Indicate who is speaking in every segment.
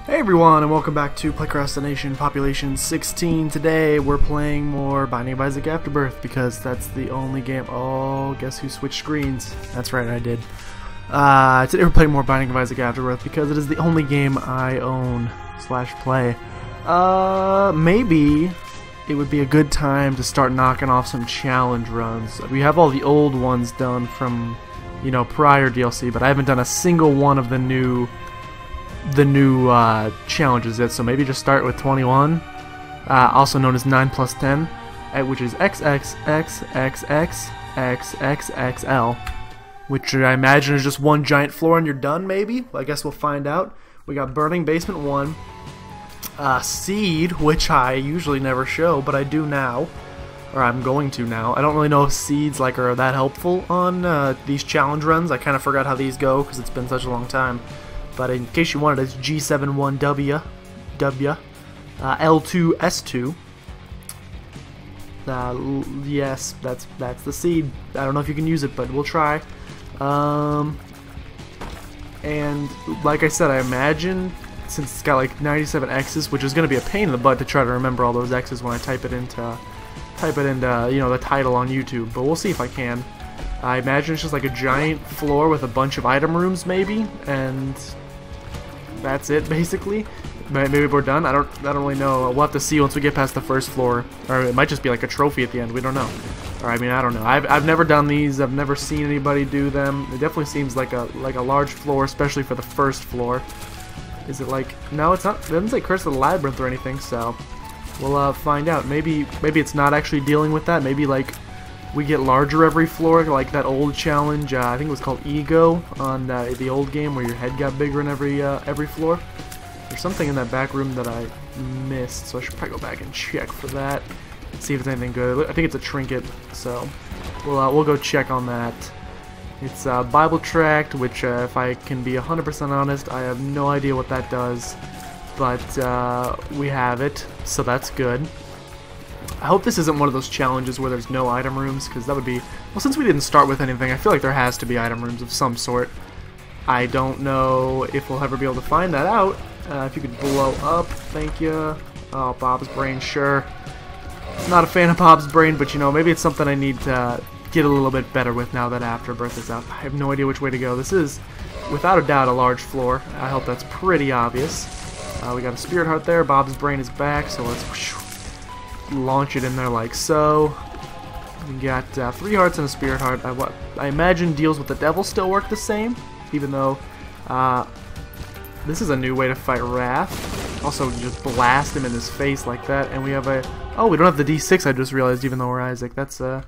Speaker 1: Hey everyone, and welcome back to PlaycrastiNation Population 16. Today we're playing more Binding of Isaac Afterbirth because that's the only game. Oh, guess who switched screens? That's right, I did. Today we're playing more Binding of Isaac Afterbirth because it is the only game I own / play. Maybe it would be a good time to start knocking off some challenge runs. We have all the old ones done from, you know, prior DLC, but I haven't done a single one of the new challenges yet, so maybe just start with 21, also known as 9 plus 10, which is XXXXXXXL, which I imagine is just one giant floor and you're done, maybe? I guess we'll find out. We got Burning Basement 1, Seed, which I usually never show, but I do now, or I'm going to now. I don't really know if seeds are that helpful on these challenge runs. I kind of forgot how these go because it's been such a long time. But in case you wanted, it's G71W L2S2. Yes, that's the seed. I don't know if you can use it, but we'll try. And like I said, I imagine since it's got like 97 X's, which is going to be a pain in the butt to try to remember all those X's when I type it into you know, the title on YouTube. But we'll see if I can. I imagine it's just like a giant floor with a bunch of item rooms, maybe, and that's it basically. Maybe we're done. I don't really know. We'll have to see once we get past the first floor, or it might just be like a trophy at the end. We don't know. Or I mean, I don't know. I've never done these. I've never seen anybody do them. It definitely seems like a large floor, especially for the first floor. Is it like? No, it's not. It doesn't say Curse of the Labyrinth or anything. So we'll find out. Maybe it's not actually dealing with that. Maybe like we get larger every floor, like that old challenge. I think it was called Ego on the old game, where your head got bigger in every floor. There's something in that back room that I missed, so I should probably go back and check for that. See if it's anything good. I think it's a trinket, so we'll go check on that. It's Bible Tract, which if I can be 100% honest, I have no idea what that does, but we have it, so that's good. I hope this isn't one of those challenges where there's no item rooms, because that would be... Well, since we didn't start with anything, I feel like there has to be item rooms of some sort. I don't know if we'll ever be able to find that out. If you could blow up, thank you. Oh, Bob's Brain, sure. Not a fan of Bob's Brain, but you know, maybe it's something I need to get a little bit better with now that Afterbirth is out. I have no idea which way to go. This is, without a doubt, a large floor. I hope that's pretty obvious. We got a Spirit Heart there. Bob's Brain is back, so let's... launch it in there like so. We got 3 hearts and a Spirit Heart. I imagine deals with the devil still work the same, even though this is a new way to fight Wrath. Also, just blast him in his face like that. And we have a... Oh, we don't have the D6, I just realized, even though we're Isaac. That's a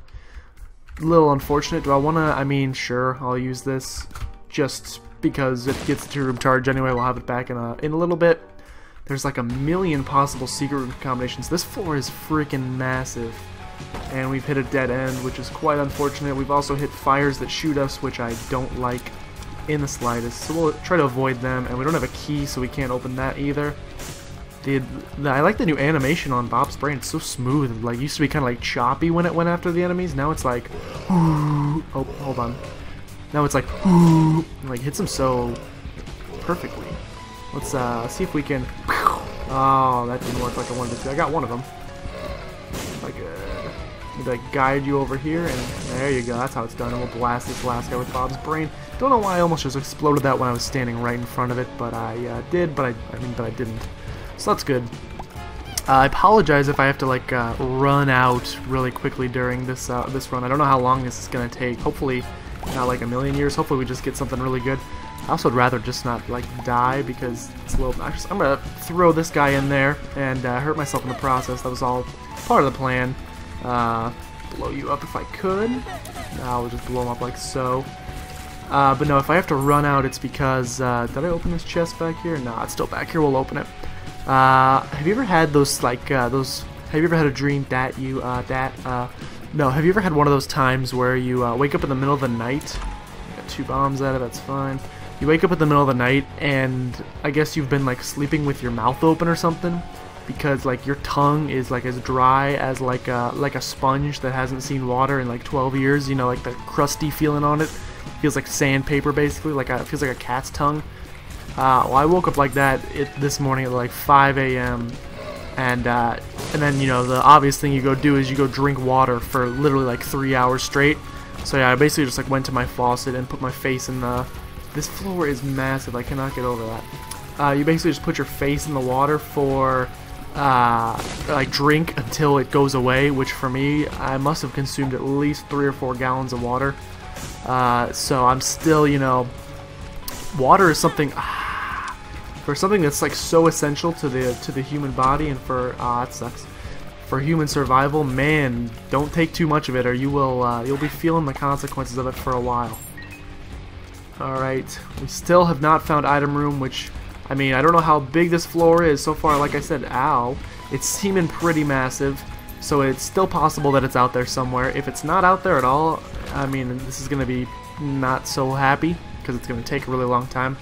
Speaker 1: little unfortunate. Do I want to... I mean, sure, I'll use this just because it gets the 2-room charge anyway. We'll have it back in a little bit. There's like a million possible secret room combinations. This floor is freaking massive. And we've hit a dead end, which is quite unfortunate. We've also hit fires that shoot us, which I don't like in the slightest. So we'll try to avoid them. And we don't have a key, so we can't open that either. I like the new animation on Bob's Brain. It's so smooth. Like, it used to be kind of like choppy when it went after the enemies. Now it's like... Oh, hold on. Now it's like... Like, hits them so perfectly. Let's see if we can... Oh, that didn't work like I wanted it to. I got one of them. Maybe I guide you over here, and there you go. That's how it's done. And we'll blast this last guy with Bob's Brain. Don't know why I almost just exploded that when I was standing right in front of it, but I did. But I didn't. So that's good. I apologize if I have to like run out really quickly during this run. I don't know how long this is gonna take. Hopefully, not like a million years. Hopefully, we just get something really good. I also would rather just not like die because it's a little obnoxious. I'm gonna throw this guy in there and hurt myself in the process. That was all part of the plan. Blow you up if I could. I'll just blow him up like so. But no, if I have to run out, it's because did I open this chest back here? No, it's still back here. We'll open it. Have you ever had those like those? Have you ever had a dream that you no? Have you ever had one of those times where you wake up in the middle of the night? Got 2 bombs out of it. That's fine. You wake up in the middle of the night, and I guess you've been like sleeping with your mouth open or something, because like your tongue is like as dry as like a sponge that hasn't seen water in like 12 years. You know, like the crusty feeling on it. Feels like sandpaper basically. Like it feels like a cat's tongue. Well, I woke up like that this morning at like 5 a.m. And then, you know, the obvious thing you go do is you go drink water for literally like 3 hours straight. So yeah, I basically just like went to my faucet and put my face in the... This floor is massive, I cannot get over that. You basically just put your face in the water for, like, drink until it goes away, which for me, I must have consumed at least 3 or 4 gallons of water. So I'm still, you know... Water is something... For something that's like so essential to the human body and for it sucks, for human survival, man, don't take too much of it or you will you'll be feeling the consequences of it for a while. Alright, we still have not found item room, which, I mean, I don't know how big this floor is so far. Like I said, ow, it's seeming pretty massive, so it's still possible that it's out there somewhere. If it's not out there at all, I mean, this is gonna be not so happy because it's gonna take a really long time.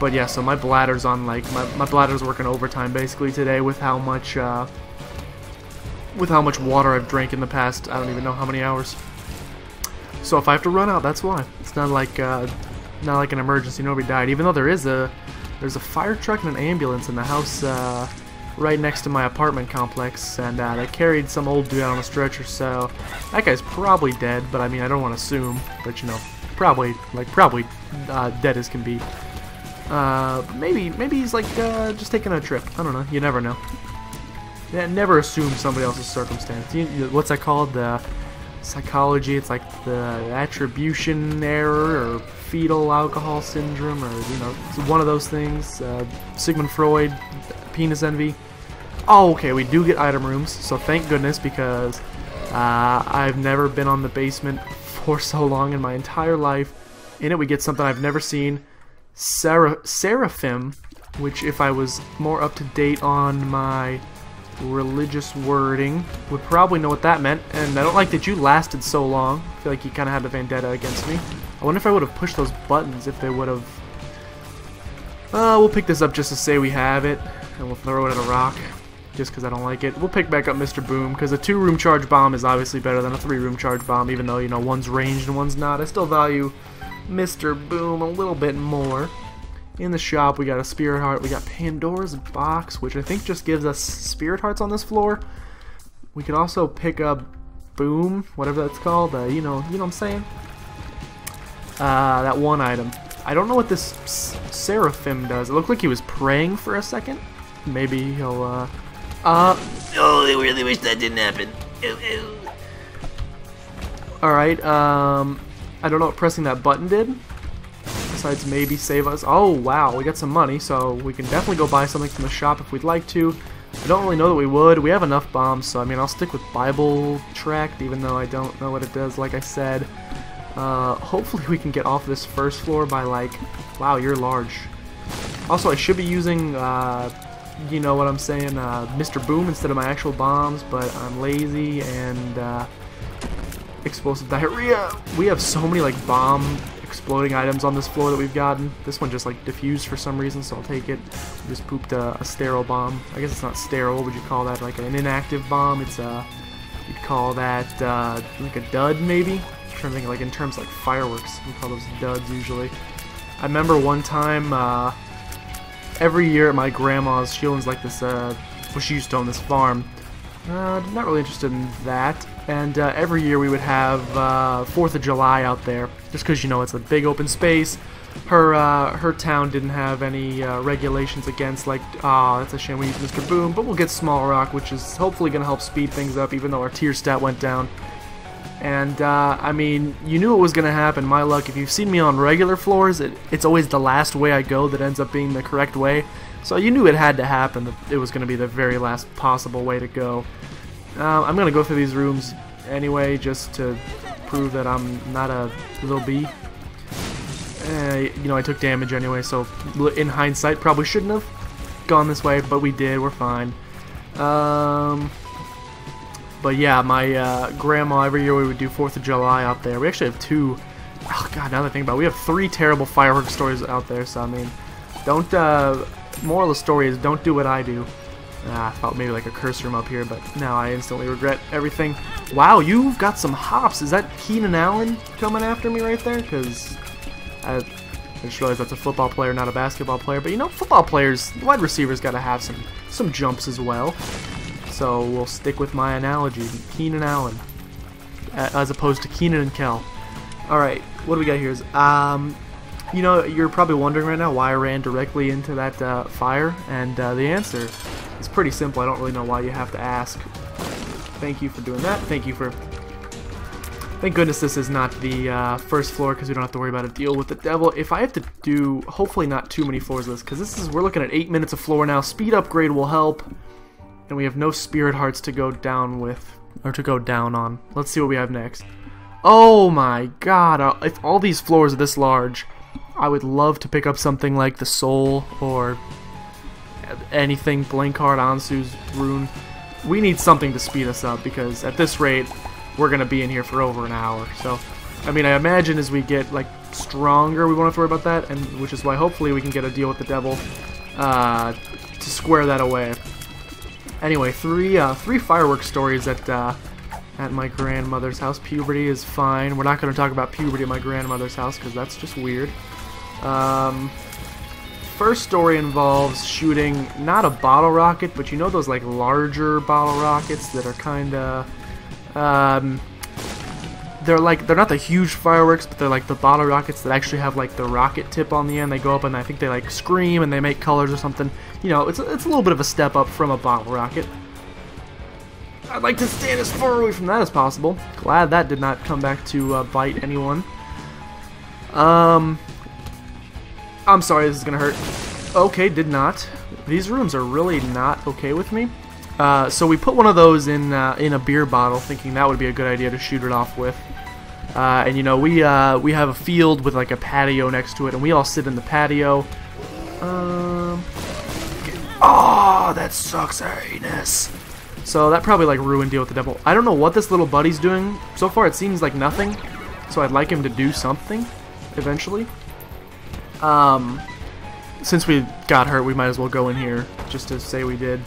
Speaker 1: But yeah, so my bladder's on, like, my bladder's working overtime basically today with how much water I've drank in the past, I don't even know how many hours. So if I have to run out, that's why. It's not like an emergency, nobody died, even though there's a fire truck and an ambulance in the house right next to my apartment complex, and they carried some old dude out on a stretcher, so that guy's probably dead, but I mean, I don't want to assume, but you know, probably dead as can be. Maybe he's like just taking a trip. I don't know. You never know. Yeah, never assume somebody else's circumstance. What's that called? The psychology. It's like the attribution error or fetal alcohol syndrome, or you know, it's one of those things. Sigmund Freud, penis envy. Oh, okay. We do get item rooms, so thank goodness, because I've never been on the basement for so long in my entire life. In it, we get something I've never seen. Seraphim, which if I was more up to date on my religious wording, would probably know what that meant, and I don't like that you lasted so long. I feel like you kind of had a vendetta against me. I wonder if I would have pushed those buttons, if they would have... we'll pick this up just to say we have it, and we'll throw it at a rock, just because I don't like it. We'll pick back up Mr. Boom, because a 2-room charge bomb is obviously better than a 3-room charge bomb, even though, you know, one's ranged and one's not. I still value Mr. Boom a little bit more. In the shop, we got a spirit heart. We got Pandora's box, which I think just gives us spirit hearts on this floor. We could also pick up Boom, whatever that's called. You know what I'm saying? That one item. I don't know what this Seraphim does. It looked like he was praying for a second. Maybe he'll
Speaker 2: Oh, I really wish that didn't happen.
Speaker 1: Alright, I don't know what pressing that button did, besides maybe save us. Oh, wow, we got some money, so we can definitely go buy something from the shop if we'd like to. I don't really know that we would. We have enough bombs, so I mean, I'll stick with Bible Tract, even though I don't know what it does, like I said. Hopefully we can get off this first floor by, like, wow, you're large. Also, I should be using, you know what I'm saying, Mr. Boom instead of my actual bombs, but I'm lazy, and, explosive diarrhea. We have so many like bomb exploding items on this floor that we've gotten. This one just like diffused for some reason, so I'll take it. We just pooped a sterile bomb. I guess it's not sterile. What would you call that? Like an inactive bomb? It's you'd call that like a dud maybe. I'm trying to think like in terms of like fireworks. We call those duds usually. I remember one time every year at my grandma's, she owns like this well, she used to own this farm. Not really interested in that. And every year we would have 4th of July out there, just because, you know, it's a big open space. Her town didn't have any regulations against, like, that's a shame we use Mr. Boom, but we'll get Small Rock, which is hopefully going to help speed things up, even though our tier stat went down. And, I mean, you knew it was going to happen. My luck, if you've seen me on regular floors, it's always the last way I go that ends up being the correct way. So you knew it had to happen, that it was going to be the very last possible way to go. I'm going to go through these rooms anyway, just to prove that I'm not a little bee. You know, I took damage anyway, so in hindsight, probably shouldn't have gone this way, but we did, we're fine. But yeah, my grandma, every year we would do 4th of July out there. We actually have 2, oh god, now that I think about it, we have 3 terrible fireworks stories out there, so I mean, don't, moral of the story is don't do what I do. I thought maybe like a curse room up here, but now I instantly regret everything. Wow, you've got some hops. Is that Keenan Allen coming after me right there? Because I just realized that's a football player, not a basketball player. But you know, football players, wide receivers got to have some jumps as well. So we'll stick with my analogy, Keenan Allen, as opposed to Keenan and Kel. All right, what do we got here? You know, you're probably wondering right now why I ran directly into that fire, and the answer is pretty simple. I don't really know why you have to ask. Thank you for doing that. Thank goodness this is not the first floor, because we don't have to worry about a deal with the devil. If I have to do, hopefully not too many floors of this, because we're looking at 8 minutes of floor now. Speed upgrade will help, and we have no spirit hearts to go down with, or to go down on. Let's see what we have next. Oh my god, if all these floors are this large, I would love to pick up something like the Soul, or anything, Blank Heart, Ansu's Rune. We need something to speed us up, because at this rate, we're going to be in here for over an hour. So, I mean, I imagine as we get, like, stronger, we won't have to worry about that, and which is why hopefully we can get a deal with the devil to square that away. Anyway, three fireworks stories at my grandmother's house. Puberty is fine. We're not going to talk about puberty at my grandmother's house, because that's just weird. First story involves shooting not a bottle rocket, but you know those like larger bottle rockets that are kind of they're not the huge fireworks, but they're like the bottle rockets that actually have like the rocket tip on the end. They go up and I think they like scream and they make colors or something. You know, it's a little bit of a step up from a bottle rocket. I'd like to stand as far away from that as possible. Glad that did not come back to bite anyone. I'm sorry, this is gonna hurt. Okay, did not. These rooms are really not okay with me. So we put one of those in a beer bottle, thinking that would be a good idea to shoot it off with. And you know, we have a field with like a patio next to it, and we all sit in the patio. Oh, that sucks, ass. So that probably like ruined Deal with the Devil. I don't know what this little buddy's doing. So far it seems like nothing. So I'd like him to do something eventually. Since we got hurt, we might as well go in here just to say we did.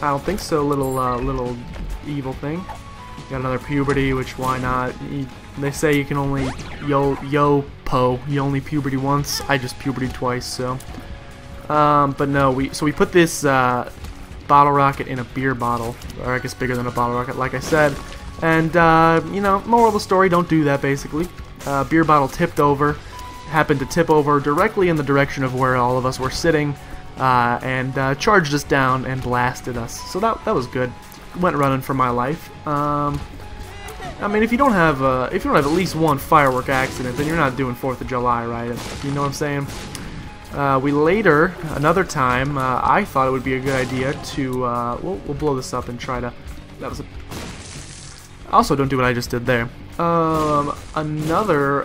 Speaker 1: I don't think so, little evil thing. Got another puberty, which why not? They say you can only you only puberty once. I just puberty twice, so. But no, we put this bottle rocket in a beer bottle, or I guess bigger than a bottle rocket, like I said. And you know, moral of the story: don't do that. Basically, beer bottle tipped over, happened to tip over directly in the direction of where all of us were sitting. And charged us down and blasted us. So that was good. Went running for my life. I mean, if you don't have at least one firework accident, then you're not doing 4th of July, right? You know what I'm saying? We later, another time, I thought it would be a good idea to we'll blow this up and try to. That was a. Also, don't do what I just did there. Another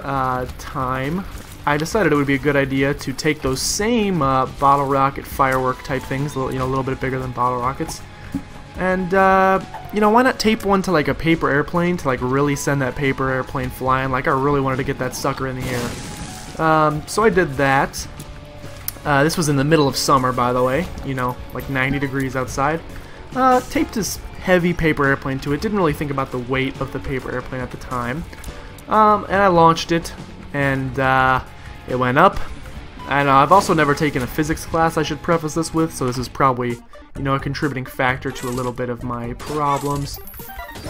Speaker 1: time, I decided it would be a good idea to take those same bottle rocket firework type things, you know, a little bit bigger than bottle rockets, and you know, why not tape one to like a paper airplane to like really send that paper airplane flying? Like I really wanted to get that sucker in the air. So I did that. This was in the middle of summer, by the way. You know, like 90 degrees outside. Taped this heavy paper airplane to it. Didn't really think about the weight of the paper airplane at the time. And I launched it, and it went up. And I've also never taken a physics class, I should preface this with, so this is probably, you know, a contributing factor to a little bit of my problems.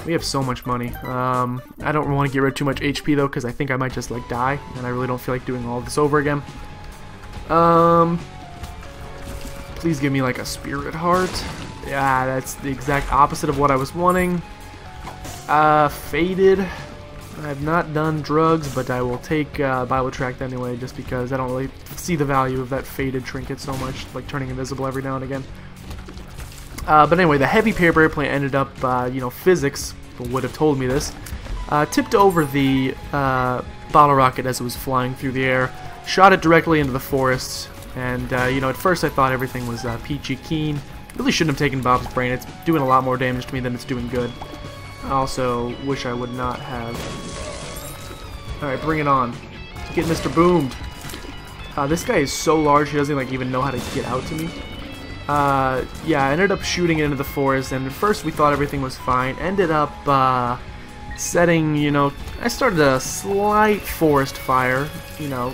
Speaker 1: We have so much money. I don't want to get rid of too much HP though, because I think I might just like die, and I really don't feel like doing all this over again. Please give me like a spirit heart. Yeah, that's the exact opposite of what I was wanting. Faded. I've not done drugs, but I will take Bible Tract anyway, just because I don't really see the value of that faded trinket so much, like turning invisible every now and again. But anyway, the heavy paper airplane ended up, you know, physics would have told me this, tipped over the bottle rocket as it was flying through the air, shot it directly into the forest, and, you know, at first I thought everything was peachy keen. Really shouldn't have taken Bob's brain. It's doing a lot more damage to me than it's doing good. I also wish I would not have. Alright, bring it on. Get Mr. Boomed. This guy is so large he doesn't like even know how to get out to me. Yeah, I ended up shooting it into the forest, and at first we thought everything was fine. Ended up setting, you know, I started a slight forest fire, you know,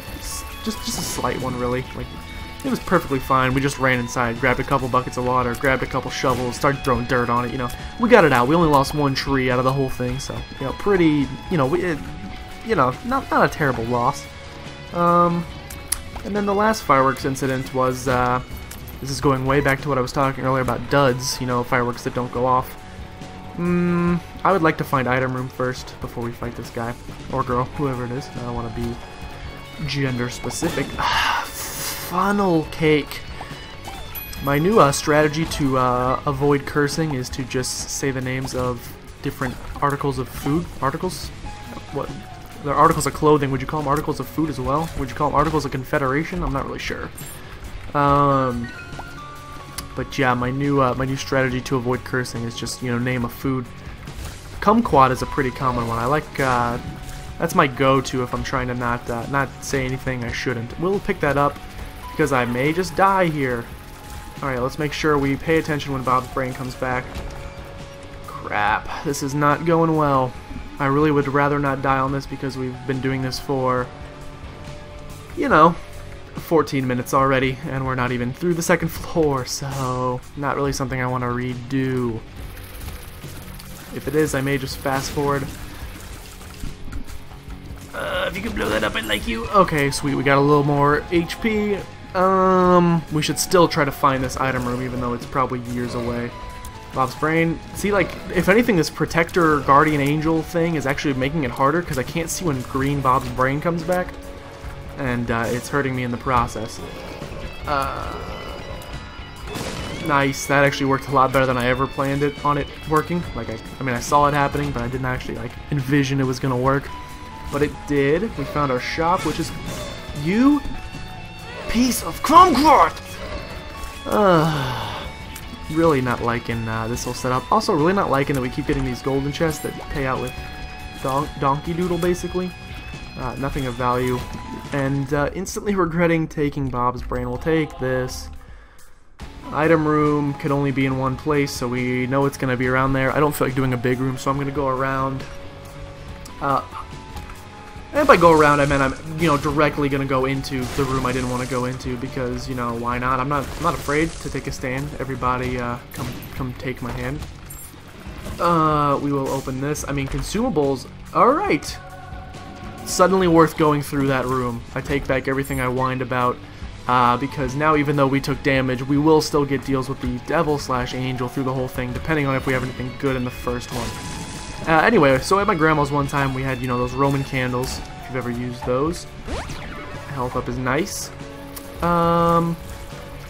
Speaker 1: just a slight one, really. Like, it was perfectly fine. We just ran inside, grabbed a couple buckets of water, grabbed a couple shovels, started throwing dirt on it, you know. We got it out. We only lost one tree out of the whole thing, so, you know, pretty, you know, not a terrible loss. And then the last fireworks incident was, this is going way back to what I was talking earlier about duds, you know, fireworks that don't go off. I would like to find item room first before we fight this guy. Or girl, whoever it is. I don't want to be gender specific. Funnel cake. My new strategy to avoid cursing is to just say the names of different articles of food. Articles? What? They're articles of clothing. Would you call them articles of food as well? Would you call them articles of confederation? I'm not really sure. But yeah, my new strategy to avoid cursing is just, you know, name a food. Kumquat is a pretty common one. I like that's my go-to if I'm trying to not say anything I shouldn't. We'll pick that up because I may just die here. All right, let's make sure we pay attention when Bob's brain comes back. Crap, this is not going well. I really would rather not die on this because we've been doing this for, you know, 14 minutes already, and we're not even through the second floor, so not really something I want to redo. If it is, I may just fast forward.
Speaker 2: If you could blow that up, I'd like you.
Speaker 1: Okay, sweet, we got a little more HP. We should still try to find this item room, even though it's probably years away. Bob's brain. See, like, if anything, this protector guardian angel thing is actually making it harder, because I can't see when green Bob's brain comes back. And it's hurting me in the process. Nice. That actually worked a lot better than I ever planned it on it working. Like, I mean, I saw it happening, but I didn't actually, like, envision it was gonna work. But it did. We found our shop, which is... You piece of kumquat! Really not liking this whole setup. Also, really not liking that we keep getting these golden chests that pay out with donkey doodle, basically. Nothing of value. And instantly regretting taking Bob's brain. We'll take this. Item room can only be in one place, so we know it's going to be around there. I don't feel like doing a big room, so I'm going to go around. And by go around, I meant I'm, you know, directly going to go into the room I didn't want to go into because, you know, why not? I'm not afraid to take a stand. Everybody, come take my hand. We will open this. I mean, consumables. All right. Suddenly worth going through that room. I take back everything I whined about, because now even though we took damage, we will still get deals with the devil/angel through the whole thing, depending on if we have anything good in the first one. Anyway, so at my grandma's one time, we had, you know, those Roman candles, if you've ever used those. Health up is nice.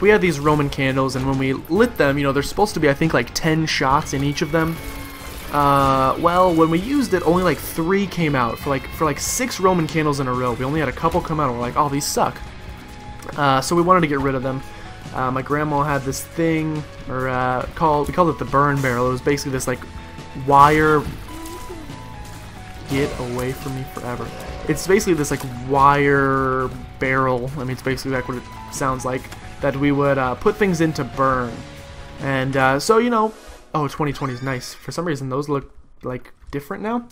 Speaker 1: We had these Roman candles, and when we lit them, you know, there's supposed to be, I think, like 10 shots in each of them. Well, when we used it, only like 3 came out for like 6 Roman candles in a row. We only had a couple come out, and we're like, oh, these suck. So we wanted to get rid of them. My grandma had this thing, or we called it the burn barrel. It was basically this like wire. Get away from me forever. It's basically this like wire barrel. I mean, it's basically like what it sounds like, that we would put things in to burn. And so, you know, oh, 2020 is nice. For some reason, those look like different now.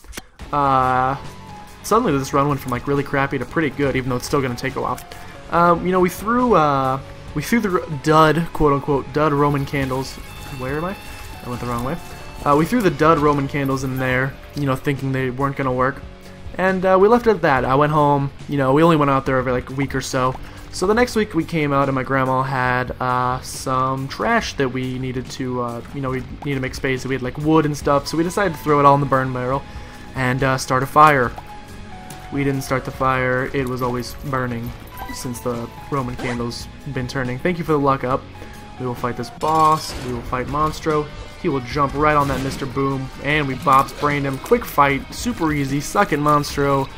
Speaker 1: Suddenly this run went from like really crappy to pretty good, even though it's still gonna take a while. You know, we threw the dud, quote unquote, dud Roman candles. Where am I? I went the wrong way. We threw the dud Roman candles in there, you know, thinking they weren't gonna work. And we left it at that. I went home, you know, we only went out there every like a week or so. So the next week we came out and my grandma had some trash that we needed to, you know, we needed to make space. We had like wood and stuff, so we decided to throw it all in the burn barrel and start a fire. We didn't start the fire, it was always burning since the Roman candles been turning. Thank you for the luck up. We will fight this boss, we will fight Monstro. He will jump right on that Mr. Boom, and we Bob's brained him. Quick fight, super easy, suck it Monstro.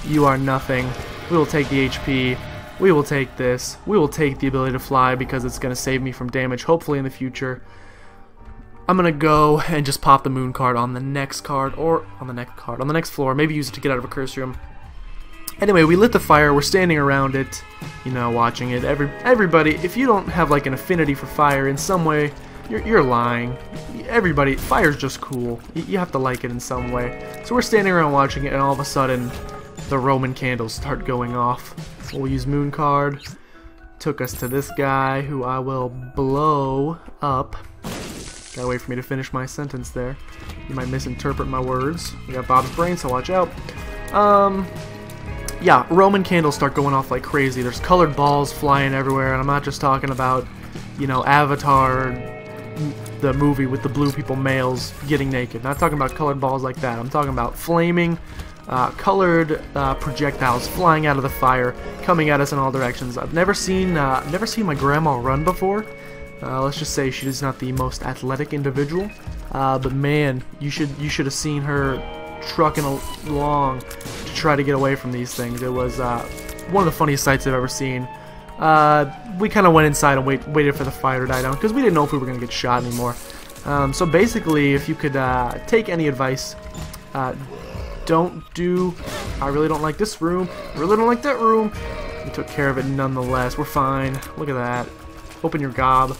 Speaker 1: You are nothing. We will take the HP. We will take this. We will take the ability to fly because it's going to save me from damage, hopefully in the future. I'm going to go and just pop the moon card on the next card, or on the next floor. Maybe use it to get out of a curse room. Anyway, we lit the fire. We're standing around it, you know, watching it. Everybody, if you don't have like an affinity for fire in some way, you're lying. Everybody, fire's just cool. You have to like it in some way. So we're standing around watching it, and all of a sudden, the Roman candles start going off. We'll use moon card. Took us to this guy who I will blow up. Gotta wait for me to finish my sentence there. You might misinterpret my words. We got Bob's brain, so watch out. Yeah, Roman candles start going off like crazy. There's colored balls flying everywhere, and I'm not just talking about, you know, Avatar, the movie with the blue people males getting naked. Not talking about colored balls like that. I'm talking about flaming, colored projectiles flying out of the fire, coming at us in all directions. I've never seen my grandma run before. Let's just say she is not the most athletic individual, but man, you should have seen her trucking along to try to get away from these things. It was one of the funniest sights I've ever seen. We kind of went inside and waited for the fire to die down because we didn't know if we were going to get shot anymore. So basically, if you could take any advice, don't do, I really don't like this room, I really don't like that room. We took care of it nonetheless. We're fine. Look at that. Open your gob.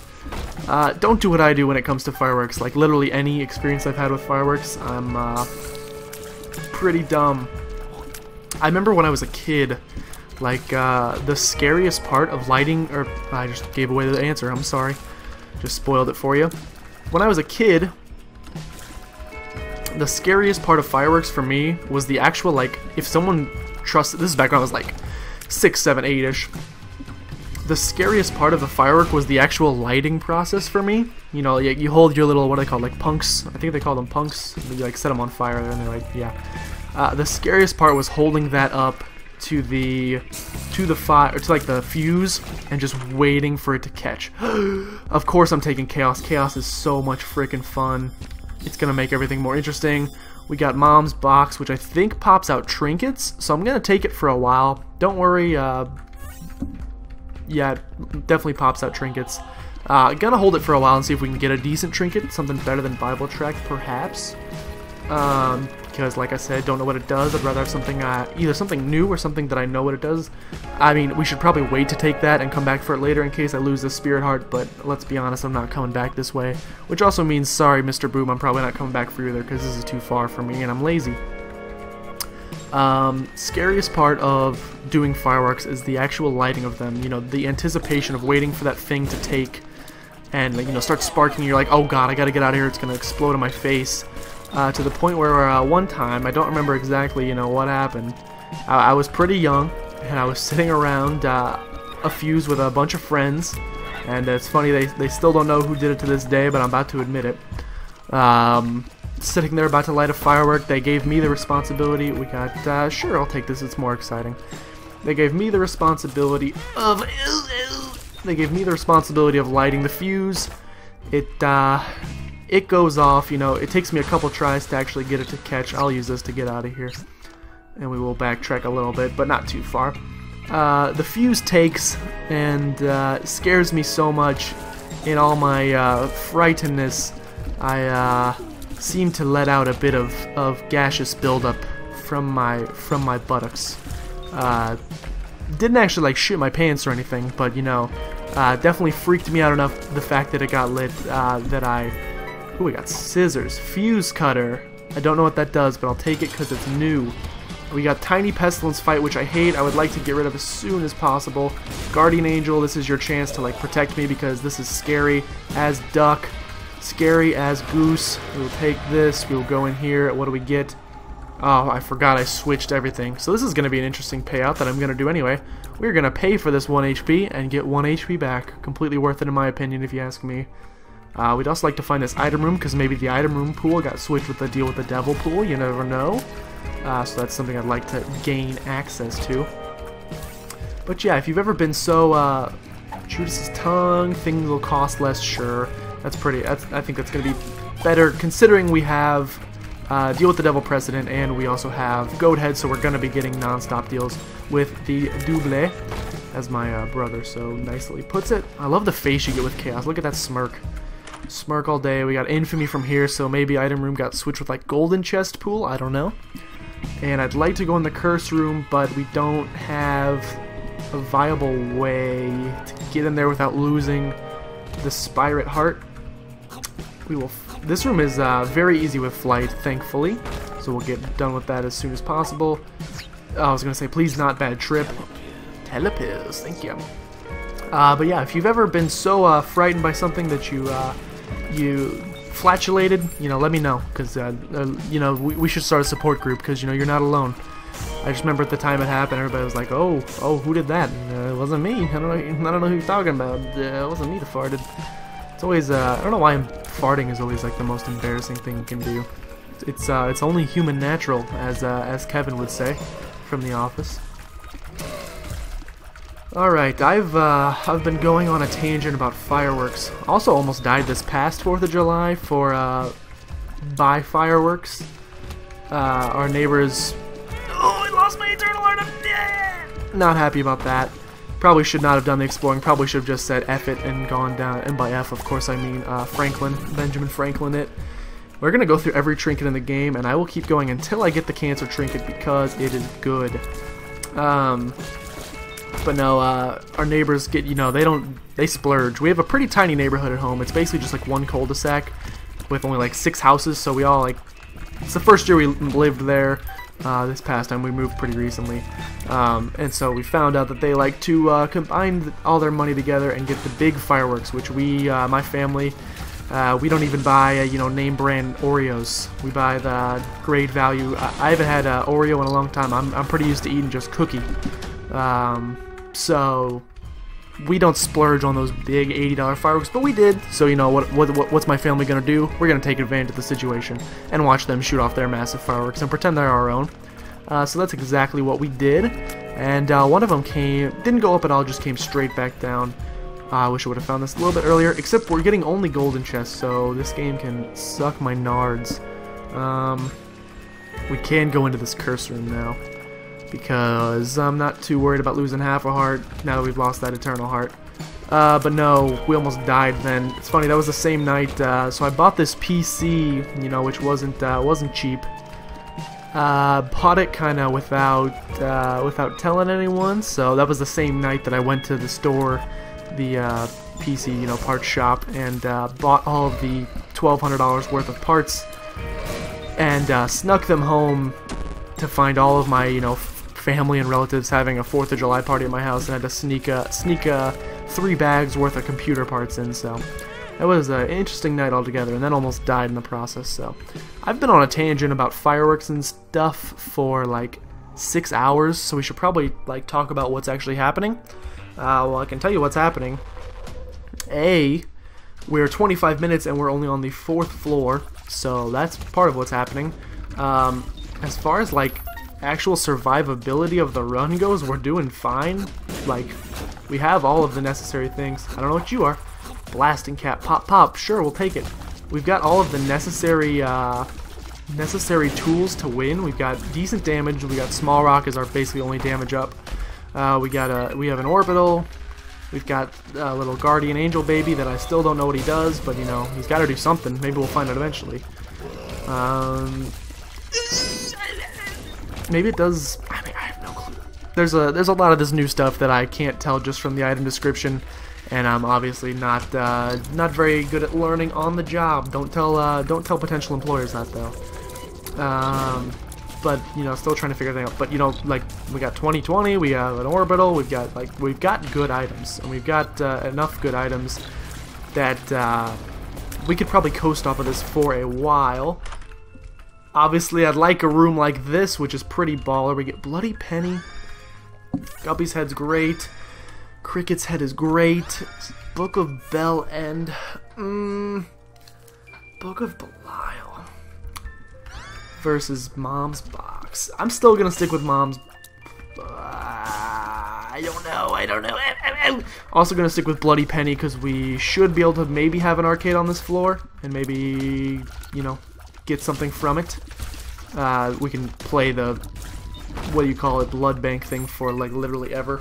Speaker 1: Don't do what I do when it comes to fireworks. Like literally any experience I've had with fireworks, I'm pretty dumb. I remember when I was a kid, like the scariest part of lighting, or I just gave away the answer, I'm sorry. Just spoiled it for you. When I was a kid, the scariest part of fireworks for me was the actual, like, if someone trusted, this is back when I was like 6, 7, 8-ish. The scariest part of the firework was the actual lighting process for me. You know, you hold your little, what are they called, like punks? I think they call them punks. You like set them on fire and they're like, yeah. The scariest part was holding that up to the fire, to like the fuse, and just waiting for it to catch. Of course I'm taking chaos. Chaos is so much freaking fun. It's gonna make everything more interesting. We got Mom's box, which I think pops out trinkets, so I'm gonna take it for a while. Don't worry, yeah, it definitely pops out trinkets. Gonna hold it for a while and see if we can get a decent trinket, something better than Bible track, perhaps. Because, like I said, don't know what it does. I'd rather have something, either something new or something that I know what it does. I mean, we should probably wait to take that and come back for it later in case I lose the Spirit Heart, but let's be honest, I'm not coming back this way. Which also means, sorry, Mr. Boom, I'm probably not coming back for you either, because this is too far for me, and I'm lazy. Scariest part of doing fireworks is the actual lighting of them. You know, the anticipation of waiting for that thing to take and, you know, start sparking. You're like, oh god, I gotta get out of here, it's gonna explode in my face. To the point where one time, I don't remember exactly, you know, what happened. I was pretty young, and I was sitting around a fuse with a bunch of friends, and it's funny, they still don't know who did it to this day, but I'm about to admit it. Sitting there about to light a firework, they gave me the responsibility. We got, sure, I'll take this, it's more exciting. They gave me the responsibility of, lighting the fuse. It goes off, you know, it takes me a couple tries to actually get it to catch. I'll use this to get out of here. And we will backtrack a little bit, but not too far. The fuse takes and scares me so much. In all my frightenedness, I seem to let out a bit of gaseous buildup from my buttocks. Didn't actually like shit my pants or anything, but you know, definitely freaked me out enough the fact that it got lit that I... Ooh, we got scissors, fuse cutter. I don't know what that does, but I'll take it because it's new. We got Tiny Pestilence Fight, which I hate. I would like to get rid of as soon as possible. Guardian Angel, this is your chance to like protect me because this is scary as duck, scary as goose. We'll take this. We'll go in here. What do we get? Oh, I forgot I switched everything. So this is going to be an interesting payout that I'm going to do anyway. We're going to pay for this 1 HP and get 1 HP back. Completely worth it in my opinion, if you ask me. We'd also like to find this item room, because maybe the item room pool got switched with the deal with the devil pool, you never know. So that's something I'd like to gain access to. But yeah, if you've ever been so, Judas's tongue, things will cost less, sure. I think that's going to be better, considering we have Deal with the Devil precedent, and we also have Goat Head, so we're going to be getting non-stop deals with the double, as my brother so nicely puts it. I love the face you get with Chaos. Look at that smirk. Smirk all day. We got Infamy from here, so maybe item room got switched with like Golden Chest pool, I don't know. And I'd like to go in the Curse room, but we don't have a viable way to get in there without losing the Spirit Heart. This room is very easy with flight, thankfully, so we'll get done with that as soon as possible. I was gonna say, please not bad trip. telepills. Thank you. But yeah, if you've ever been so frightened by something that you flatulated, you know, let me know, because you know, we should start a support group, because you know, you're not alone. I just remember at the time it happened, everybody was like, oh, who did that? It wasn't me. I don't know who you're talking about. It wasn't me that farted. It's always I don't know why farting is always like the most embarrassing thing you can do. It's only human natural, as Kevin would say from The Office. Alright, I've been going on a tangent about fireworks. Also almost died this past 4th of July for buy fireworks. Our neighbors,
Speaker 2: Oh, I lost my eternal heart.
Speaker 1: not happy about that. Probably should not have done the exploring. Probably should have just said F it and gone down. And by F, of course, I mean Benjamin Franklin it. We're gonna go through every trinket in the game, and I will keep going until I get the cancer trinket because it is good. But no, our neighbors get, you know, they splurge. We have a pretty tiny neighborhood at home. It's basically just like one cul-de-sac with only like 6 houses, so we all like, it's the first year we lived there. This past time we moved pretty recently, and so we found out that they like to combine all their money together and get the big fireworks, which we, my family, we don't even buy, you know, name brand Oreos. We buy the great value. I haven't had Oreo in a long time. I'm pretty used to eating just cookie. So we don't splurge on those big $80 fireworks, but we did. So you know what's my family gonna do? We're gonna take advantage of the situation and watch them shoot off their massive fireworks and pretend they're our own. So that's exactly what we did. And one of them didn't go up at all, just came straight back down. I wish I would have found this a little bit earlier, except we're getting only golden chests, so this game can suck my nards. We can go into this curse room now, because I'm not too worried about losing half a heart now that we've lost that eternal heart. But no, we almost died then. It's funny, that was the same night, so I bought this PC, you know, which wasn't cheap. Bought it kinda without telling anyone, so that was the same night that I went to the store, the PC, you know, parts shop, and bought all of the $1,200 worth of parts, and snuck them home to find all of my, you know, family and relatives having a 4th of July party at my house, and had to sneak 3 bags worth of computer parts in. So it was an interesting night altogether, and then almost died in the process. So I've been on a tangent about fireworks and stuff for like 6 hours, so we should probably like talk about what's actually happening. Well, I can tell you what's happening. We're 25 minutes and we're only on the 4th floor, so that's part of what's happening. As far as like actual survivability of the run goes, we're doing fine. Like, we have all of the necessary things. I don't know what you are. Blasting cat, pop, pop. Sure, we'll take it. We've got all of the necessary tools to win. We've got decent damage. We got small rock as our basically only damage up. We have an orbital. We've got a little guardian angel baby that I still don't know what he does, but you know, he's got to do something. Maybe we'll find out eventually. Maybe it does. I mean, I have no clue. There's a lot of this new stuff that I can't tell just from the item description, and I'm obviously not very good at learning on the job. Don't tell potential employers that though. But you know, still trying to figure things out. But you know, like, we got 2020, we have an orbital, we've got good items, and we've got enough good items that we could probably coast off of this for a while. Obviously, I'd like a room like this, which is pretty baller. We get Bloody Penny. Guppy's head's great. Cricket's head is great. Book of Bell End. Book of Belial. Versus Mom's Box. I'm still gonna stick with Mom's. I don't know. Also gonna stick with Bloody Penny because we should be able to maybe have an arcade on this floor and maybe, you know, get something from it. We can play the, what do you call it, blood bank thing for like literally ever.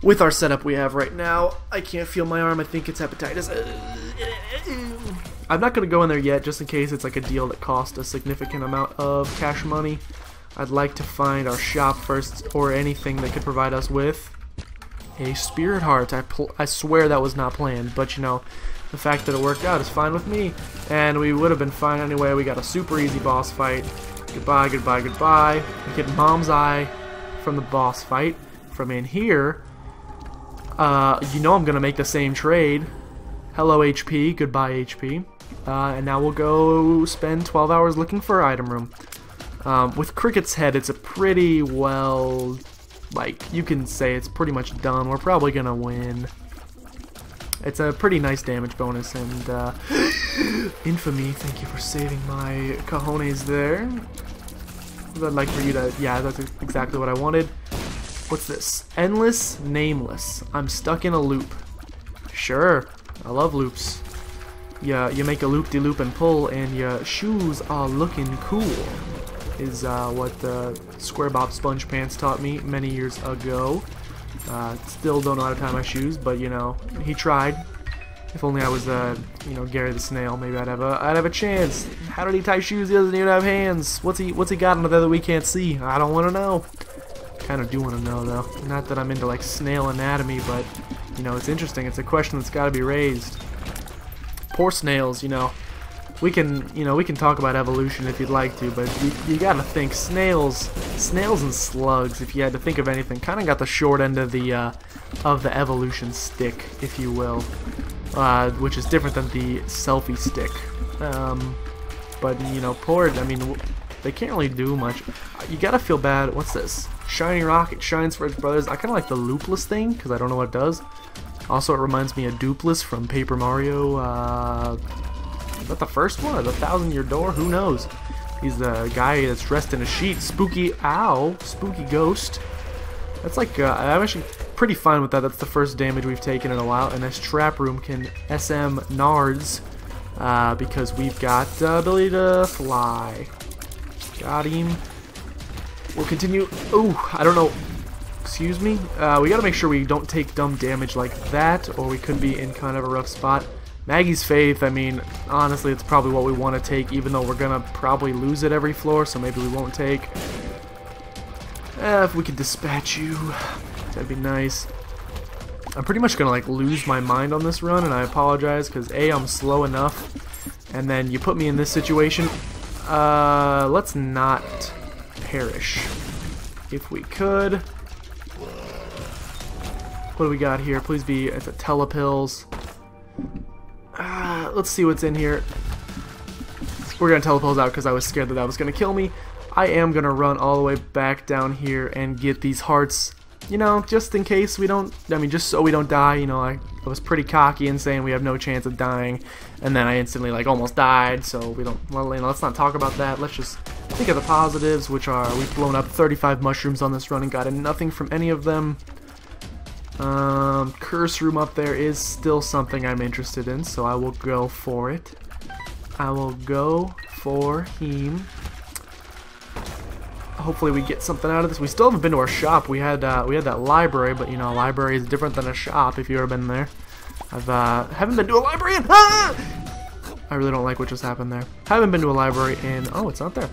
Speaker 1: With our setup we have right now, I can't feel my arm. I think it's hepatitis. I'm not going to go in there yet, just in case it's like a deal that costs a significant amount of cash money. I'd like to find our shop first, or anything that could provide us with a spirit heart. I swear that was not planned, but you know, the fact that it worked out is fine with me. And we would have been fine anyway. We got a super easy boss fight. Goodbye, goodbye, goodbye. We get Mom's Eye from the boss fight. From in here, You know I'm gonna make the same trade. Hello HP, goodbye HP. And now we'll go spend 12 hours looking for an item room. With Cricket's head, it's a pretty well, like, you can say it's pretty much done. We're probably gonna win. It's a pretty nice damage bonus, and Infamy, thank you for saving my cojones there. I'd like for you to, yeah, that's exactly what I wanted. What's this? Endless, nameless. I'm stuck in a loop. Sure, I love loops. Yeah, you make a loop-de-loop and pull, and your shoes are looking cool. Is what Square Bob Sponge Pants taught me many years ago. Still don't know how to tie my shoes, but you know, he tried. If only I was, you know, Gary the Snail, maybe I'd have a chance. How did he tie shoes? He doesn't even have hands. What's he got under there that we can't see? I don't want to know. Kind of do want to know though. Not that I'm into like snail anatomy, but you know, it's interesting. It's a question that's got to be raised. Poor snails, you know. We can talk about evolution if you'd like to, but you gotta think snails and slugs. If you had to think of anything, kind of got the short end of the evolution stick, if you will, which is different than the selfie stick. But you know, I mean, they can't really do much. You gotta feel bad. What's this? Shiny rocket shines for its brothers. I kind of like the loopless thing because I don't know what it does. Also, it reminds me of Doopless from Paper Mario. Is that the first one or the 1,000-Year Door? Who knows? He's the guy that's dressed in a sheet. Spooky, ow, spooky ghost. That's like, I'm actually pretty fine with that. That's the first damage we've taken in a while. And this trap room can SM Nards because we've got the ability to fly. Got him. We'll continue. Oh, I don't know. Excuse me. We gotta make sure we don't take dumb damage like that, or we could be in kind of a rough spot. Maggie's Faith, I mean, honestly, it's probably what we want to take, even though we're going to probably lose it every floor, so maybe we won't take. If we could dispatch you, that'd be nice. I'm pretty much going to, like, lose my mind on this run, and I apologize, because A, I'm slow enough, and then you put me in this situation. Let's not perish. If we could. What do we got here? Please be, it's a telepills. Let's see what's in here. We're going to telepose out because I was scared that was going to kill me. I am going to run all the way back down here and get these hearts, you know, just in case we don't, I mean, just so we don't die. You know, I was pretty cocky in saying we have no chance of dying, and then I instantly, like, almost died, so we don't, well, you know, let's not talk about that. Let's just think of the positives, which are we've blown up 35 mushrooms on this run and gotten nothing from any of them. Curse room up there is still something I'm interested in, so I will go for it. I will go for him. Hopefully we get something out of this. We still haven't been to our shop. We had that library, but you know, a library is different than a shop if you've ever been there. Haven't been to a library in, I really don't like what just happened there. Haven't been to a library in, oh, it's not there.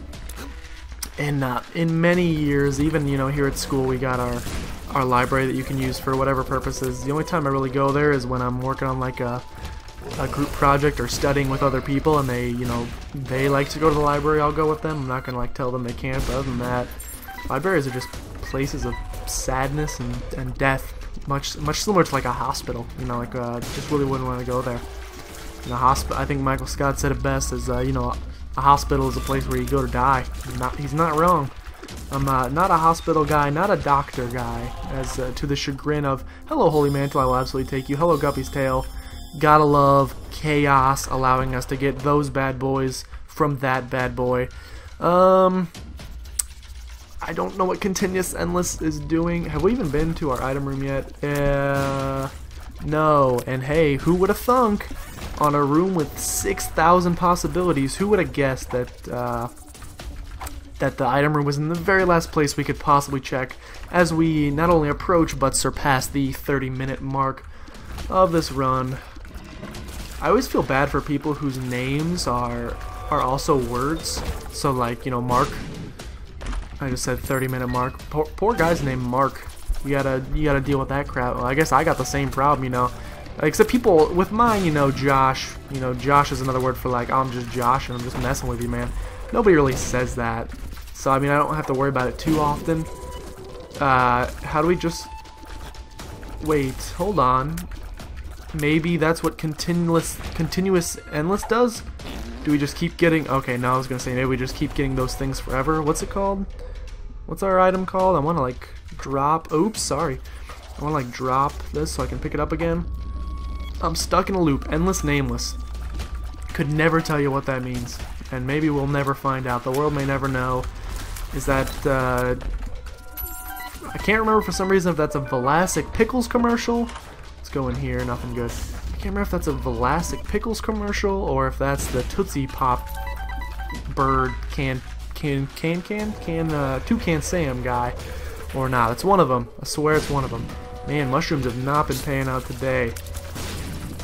Speaker 1: In many years, even, you know, here at school we got our library that you can use for whatever purposes. The only time I really go there is when I'm working on like a group project or studying with other people, and they, you know, they like to go to the library. I'll go with them. I'm not gonna like tell them they can't, but other than that, libraries are just places of sadness and death, much similar to like a hospital. You know, like just really wouldn't want to go there. In a hospital, I think Michael Scott said it best as you know, a hospital is a place where you go to die. He's not wrong. I'm not a hospital guy, not a doctor guy, as to the chagrin of, hello Holy Mantle, I will absolutely take you, hello Guppy's Tail. Gotta love chaos allowing us to get those bad boys from that bad boy. I don't know what Continuous Endless is doing. Have we even been to our item room yet? No, and hey, who would have thunk on a room with 6,000 possibilities, who would have guessed that that the item room was in the very last place we could possibly check as we not only approach but surpass the 30-minute mark of this run. I always feel bad for people whose names are also words. So like, you know, Mark. I just said 30-minute mark. Poor guy's named Mark. You gotta deal with that crap. Well, I guess I got the same problem, you know. Except people with mine, you know, Josh. You know, Josh is another word for like, oh, I'm just Josh and I'm just messing with you, man. Nobody really says that. So, I mean, I don't have to worry about it too often. How do we just... Wait, hold on. Maybe that's what continuous endless does? Do we just keep getting... Okay, now I was gonna say maybe we just keep getting those things forever. What's it called? What's our item called? I wanna like drop... Oops, sorry. I wanna like drop this so I can pick it up again. I'm stuck in a loop. Endless nameless. Could never tell you what that means. And maybe we'll never find out. The world may never know. Is that... I can't remember for some reason if that's a Velasic Pickles commercial. Let's go in here, nothing good. I can't remember if that's a Velasic Pickles commercial or if that's the Tootsie Pop bird Toucan Sam guy or not. It's one of them. I swear it's one of them. Man, mushrooms have not been paying out today.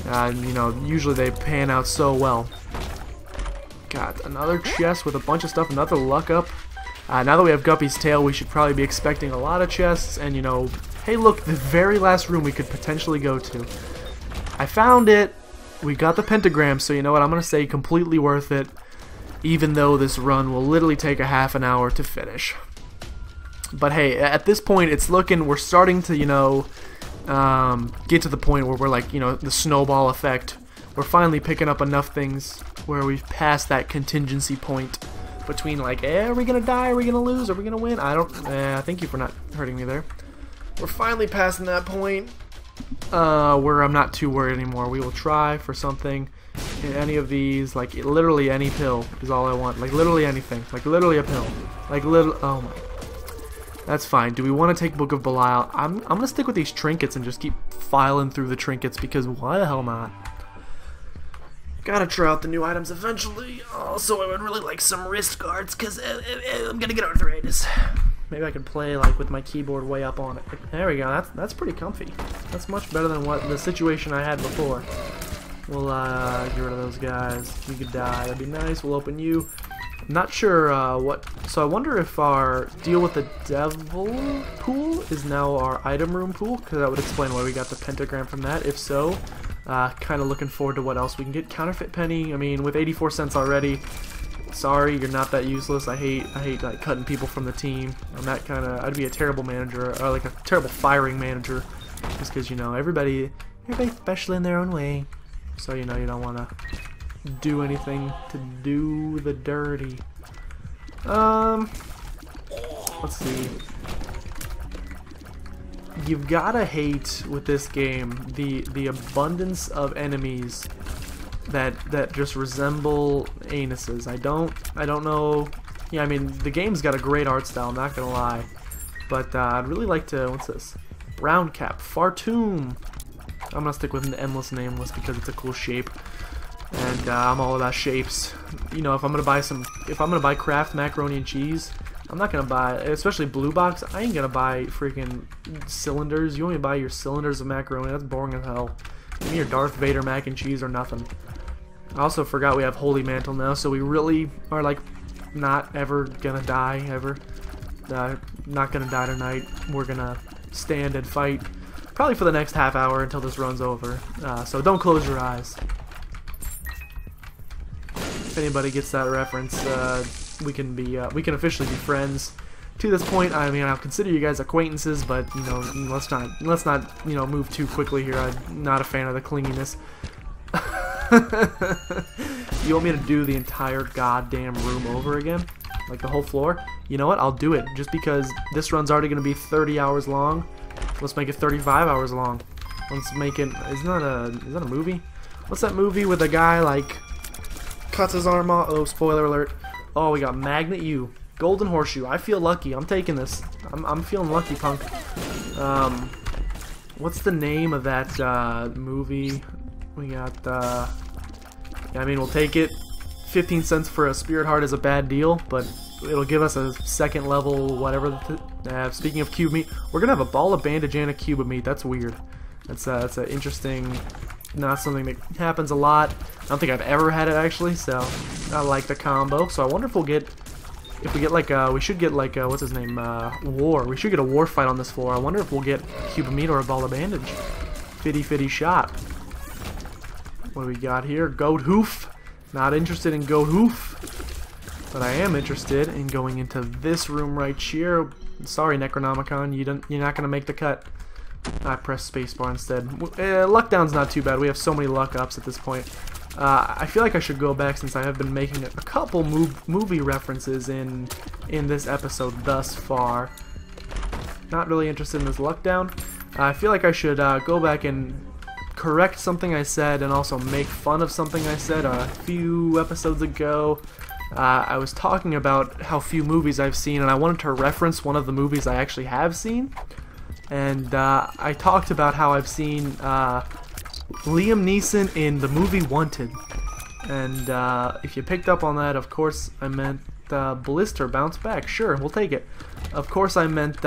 Speaker 1: You know, usually they pan out so well. Got another chest with a bunch of stuff, another luck up. Now that we have Guppy's tail, we should probably be expecting a lot of chests, and you know, hey look, the very last room we could potentially go to. I found it! We got the pentagram, so you know what, I'm gonna say completely worth it, even though this run will literally take a half an hour to finish. But hey, at this point, it's looking, we're starting to, you know, get to the point where we're like, you know, the snowball effect. We're finally picking up enough things where we've passed that contingency point. Between like, are we gonna die? Are we gonna lose? Are we gonna win? I don't. Thank you for not hurting me there. We're finally passing that point where I'm not too worried anymore. We will try for something in any of these. Like literally any pill is all I want. Like literally anything. Like literally a pill. Like little. Oh my. That's fine. Do we want to take Book of Belial? I'm gonna stick with these trinkets and just keep filing through the trinkets because why the hell not? Gotta try out the new items eventually. Also, I would really like some wrist guards because I'm gonna get arthritis. Maybe I could play like with my keyboard way up on it. There we go. That's pretty comfy. That's much better than what the situation I had before. We'll get rid of those guys. You could die. That'd be nice. We'll open you. I'm not sure what. So I wonder if our deal with the devil pool is now our item room pool, because that would explain why we got the pentagram from that. If so. Kind of looking forward to what else we can get. Counterfeit penny. I mean, with 84 cents already. Sorry, you're not that useless. I hate like cutting people from the team. I'm that kind of. I'd be a terrible manager, or like a terrible firing manager, just because you know everybody's special in their own way. So you know you don't want to do anything to do the dirty. Let's see. You've gotta hate with this game the abundance of enemies that just resemble anuses. I don't know. Yeah, I mean the game's got a great art style. I'm not gonna lie, but I'd really like to. What's this? Round cap, Fartoom. I'm gonna stick with an endless nameless because it's a cool shape, and I'm all about shapes. You know, if I'm gonna buy Kraft macaroni and cheese. I'm not gonna buy, especially blue box. I ain't gonna buy freaking cylinders. You want me to buy your cylinders of macaroni? That's boring as hell. Give me your Darth Vader mac and cheese or nothing. I also forgot we have Holy Mantle now, so we really are like not ever gonna die ever. Not gonna die tonight. We're gonna stand and fight probably for the next half hour until this run's over. So don't close your eyes. If anybody gets that reference. We can officially be friends. To this point, I mean, I'll consider you guys acquaintances, but you know, let's not you know move too quickly here. I'm not a fan of the clinginess. You want me to do the entire goddamn room over again, like the whole floor? You know what? I'll do it just because this run's already gonna be 30 hours long. Let's make it 35 hours long. Let's make it. Is that a movie? What's that movie with a guy like cuts his arm off? Oh, spoiler alert. Oh, we got Magnet U. Golden Horseshoe. I feel lucky. I'm taking this. I'm feeling lucky, punk. What's the name of that movie? We got, I mean, we'll take it. 15 cents for a Spirit Heart is a bad deal, but it'll give us a second level, whatever. Speaking of cube meat, we're gonna have a ball of bandage and a cube of meat. That's weird. That's an interesting... Not something that happens a lot. I don't think I've ever had it actually, so I like the combo. So I wonder if we get like we should get like what's his name, War. We should get a war fight on this floor. I wonder if we'll get a cube of meat or a ball of bandage. Fitty shot. What do we got here? Goat hoof. Not interested in goat hoof, but I am interested in going into this room right here. Sorry, Necronomicon, you're not gonna make the cut. I pressed spacebar instead. Luck down's not too bad. We have so many luck ups at this point. I feel like I should go back since I have been making a couple movie references in this episode thus far. Not really interested in this luck down. I feel like I should go back and correct something I said and also make fun of something I said a few episodes ago. I was talking about how few movies I've seen, and I wanted to reference one of the movies I actually have seen. And I talked about how I've seen Liam Neeson in the movie Wanted. And if you picked up on that, of course I meant Blister, Bounce Back. Sure, we'll take it. Of course I meant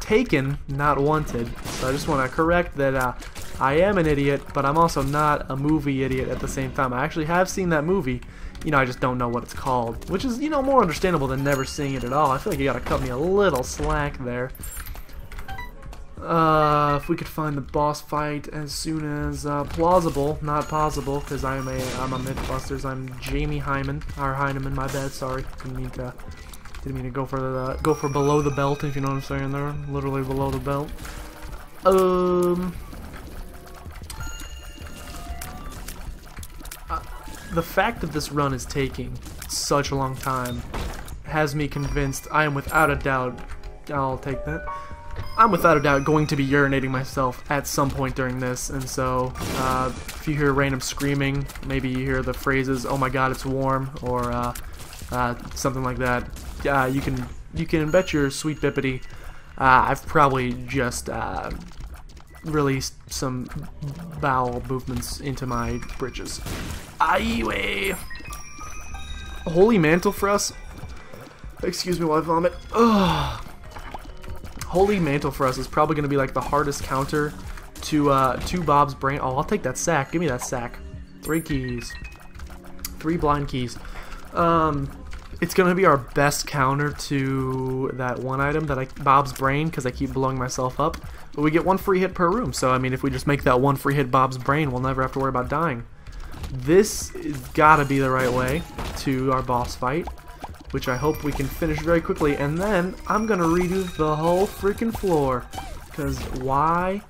Speaker 1: Taken, not Wanted. So I just want to correct that I am an idiot, but I'm also not a movie idiot at the same time. I actually have seen that movie. You know, I just don't know what it's called, which is, you know, more understandable than never seeing it at all. I feel like you gotta cut me a little slack there. If we could find the boss fight as soon as plausible, not possible, because I'm a Mythbusters. I'm Jamie Hyman, or Heineman. My bad. Sorry, didn't mean to go for below the belt. If you know what I'm saying there, literally below the belt. The fact that this run is taking such a long time has me convinced I am without a doubt. I'll take that. I'm without a doubt going to be urinating myself at some point during this, and so if you hear random screaming, maybe you hear the phrases "Oh my God, it's warm" or something like that. You can bet your sweet bippity I've probably just released some bowel movements into my britches. Aye. Holy Mantle for us. Excuse me while I vomit. Ugh. Holy Mantle for us is probably going to be like the hardest counter to Bob's brain. Oh, I'll take that sack. Give me that sack. 3 keys. 3 blind keys. It's going to be our best counter to that one item, that Bob's brain, because I keep blowing myself up. But we get 1 free hit per room, so I mean, if we just make that 1 free hit Bob's brain, we'll never have to worry about dying. This has got to be the right way to our boss fight, which I hope we can finish very quickly, and then I'm gonna redo the whole freaking floor, because why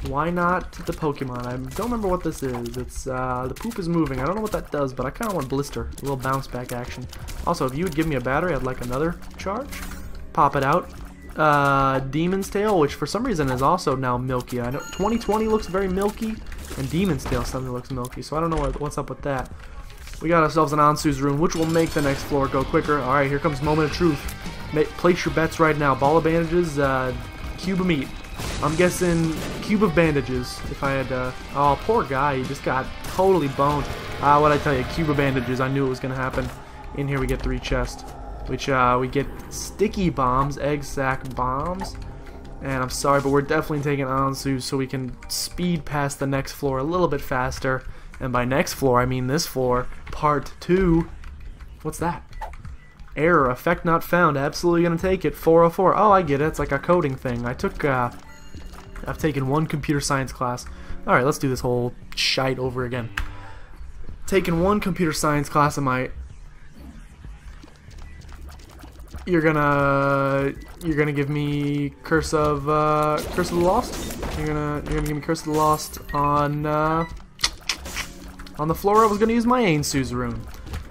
Speaker 1: not the Pokemon? I don't remember what this is. It's the poop is moving. I don't know what that does, but I kind of want Blister, a little bounce back action. Also, if you would give me a battery, I'd like another charge. Pop it out. Demon's Tail, which for some reason is also now milky. I know 2020 looks very milky, and Demon's Tail suddenly looks milky, so I don't know what's up with that. We got ourselves an Ansu's Rune, which will make the next floor go quicker. Alright, here comes Moment of Truth. Place your bets right now. Ball of bandages, cube of meat. I'm guessing cube of bandages. If I had oh, poor guy, he just got totally boned. What'd I tell you? Cube of bandages. I knew it was going to happen. In here we get 3 chests, which we get sticky bombs, egg sac bombs. And I'm sorry, but we're definitely taking Ansu's so we can speed past the next floor a little bit faster. And by next floor, I mean this floor, part 2. What's that? Error, effect not found. Absolutely gonna take it. 404. Oh, I get it. It's like a coding thing. I've taken 1 computer science class. Alright, let's do this whole shite over again. Taken 1 computer science class in my... You're gonna give me Curse of the Lost? You're gonna give me Curse of the Lost on the floor. I was going to use my Ansu's Rune,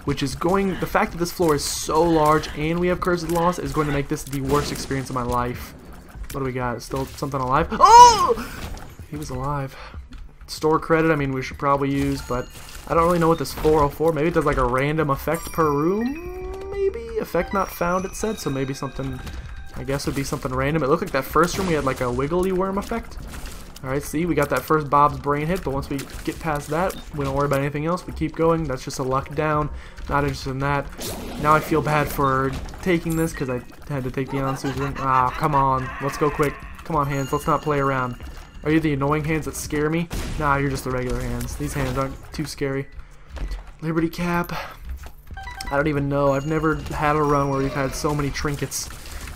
Speaker 1: which is going... The fact that this floor is so large and we have Curse of the Lost is going to make this the worst experience of my life. What do we got? Still something alive? Oh! He was alive. Store credit, I mean, we should probably use, but I don't really know what this 404... Maybe it does like a random effect per room? Maybe? Effect not found, it said, so maybe something... I guess would be something random. It looked like that first room we had like a wiggly worm effect. Alright, see, we got that first Bob's brain hit, but once we get past that, we don't worry about anything else. We keep going. That's just a luck down. Not interested in that. Now I feel bad for taking this because I had to take the Ansu's Rune. Ah, come on. Let's go quick. Come on, hands. Let's not play around. Are you the annoying hands that scare me? Nah, you're just the regular hands. These hands aren't too scary. Liberty Cap. I don't even know. I've never had a run where we've had so many trinkets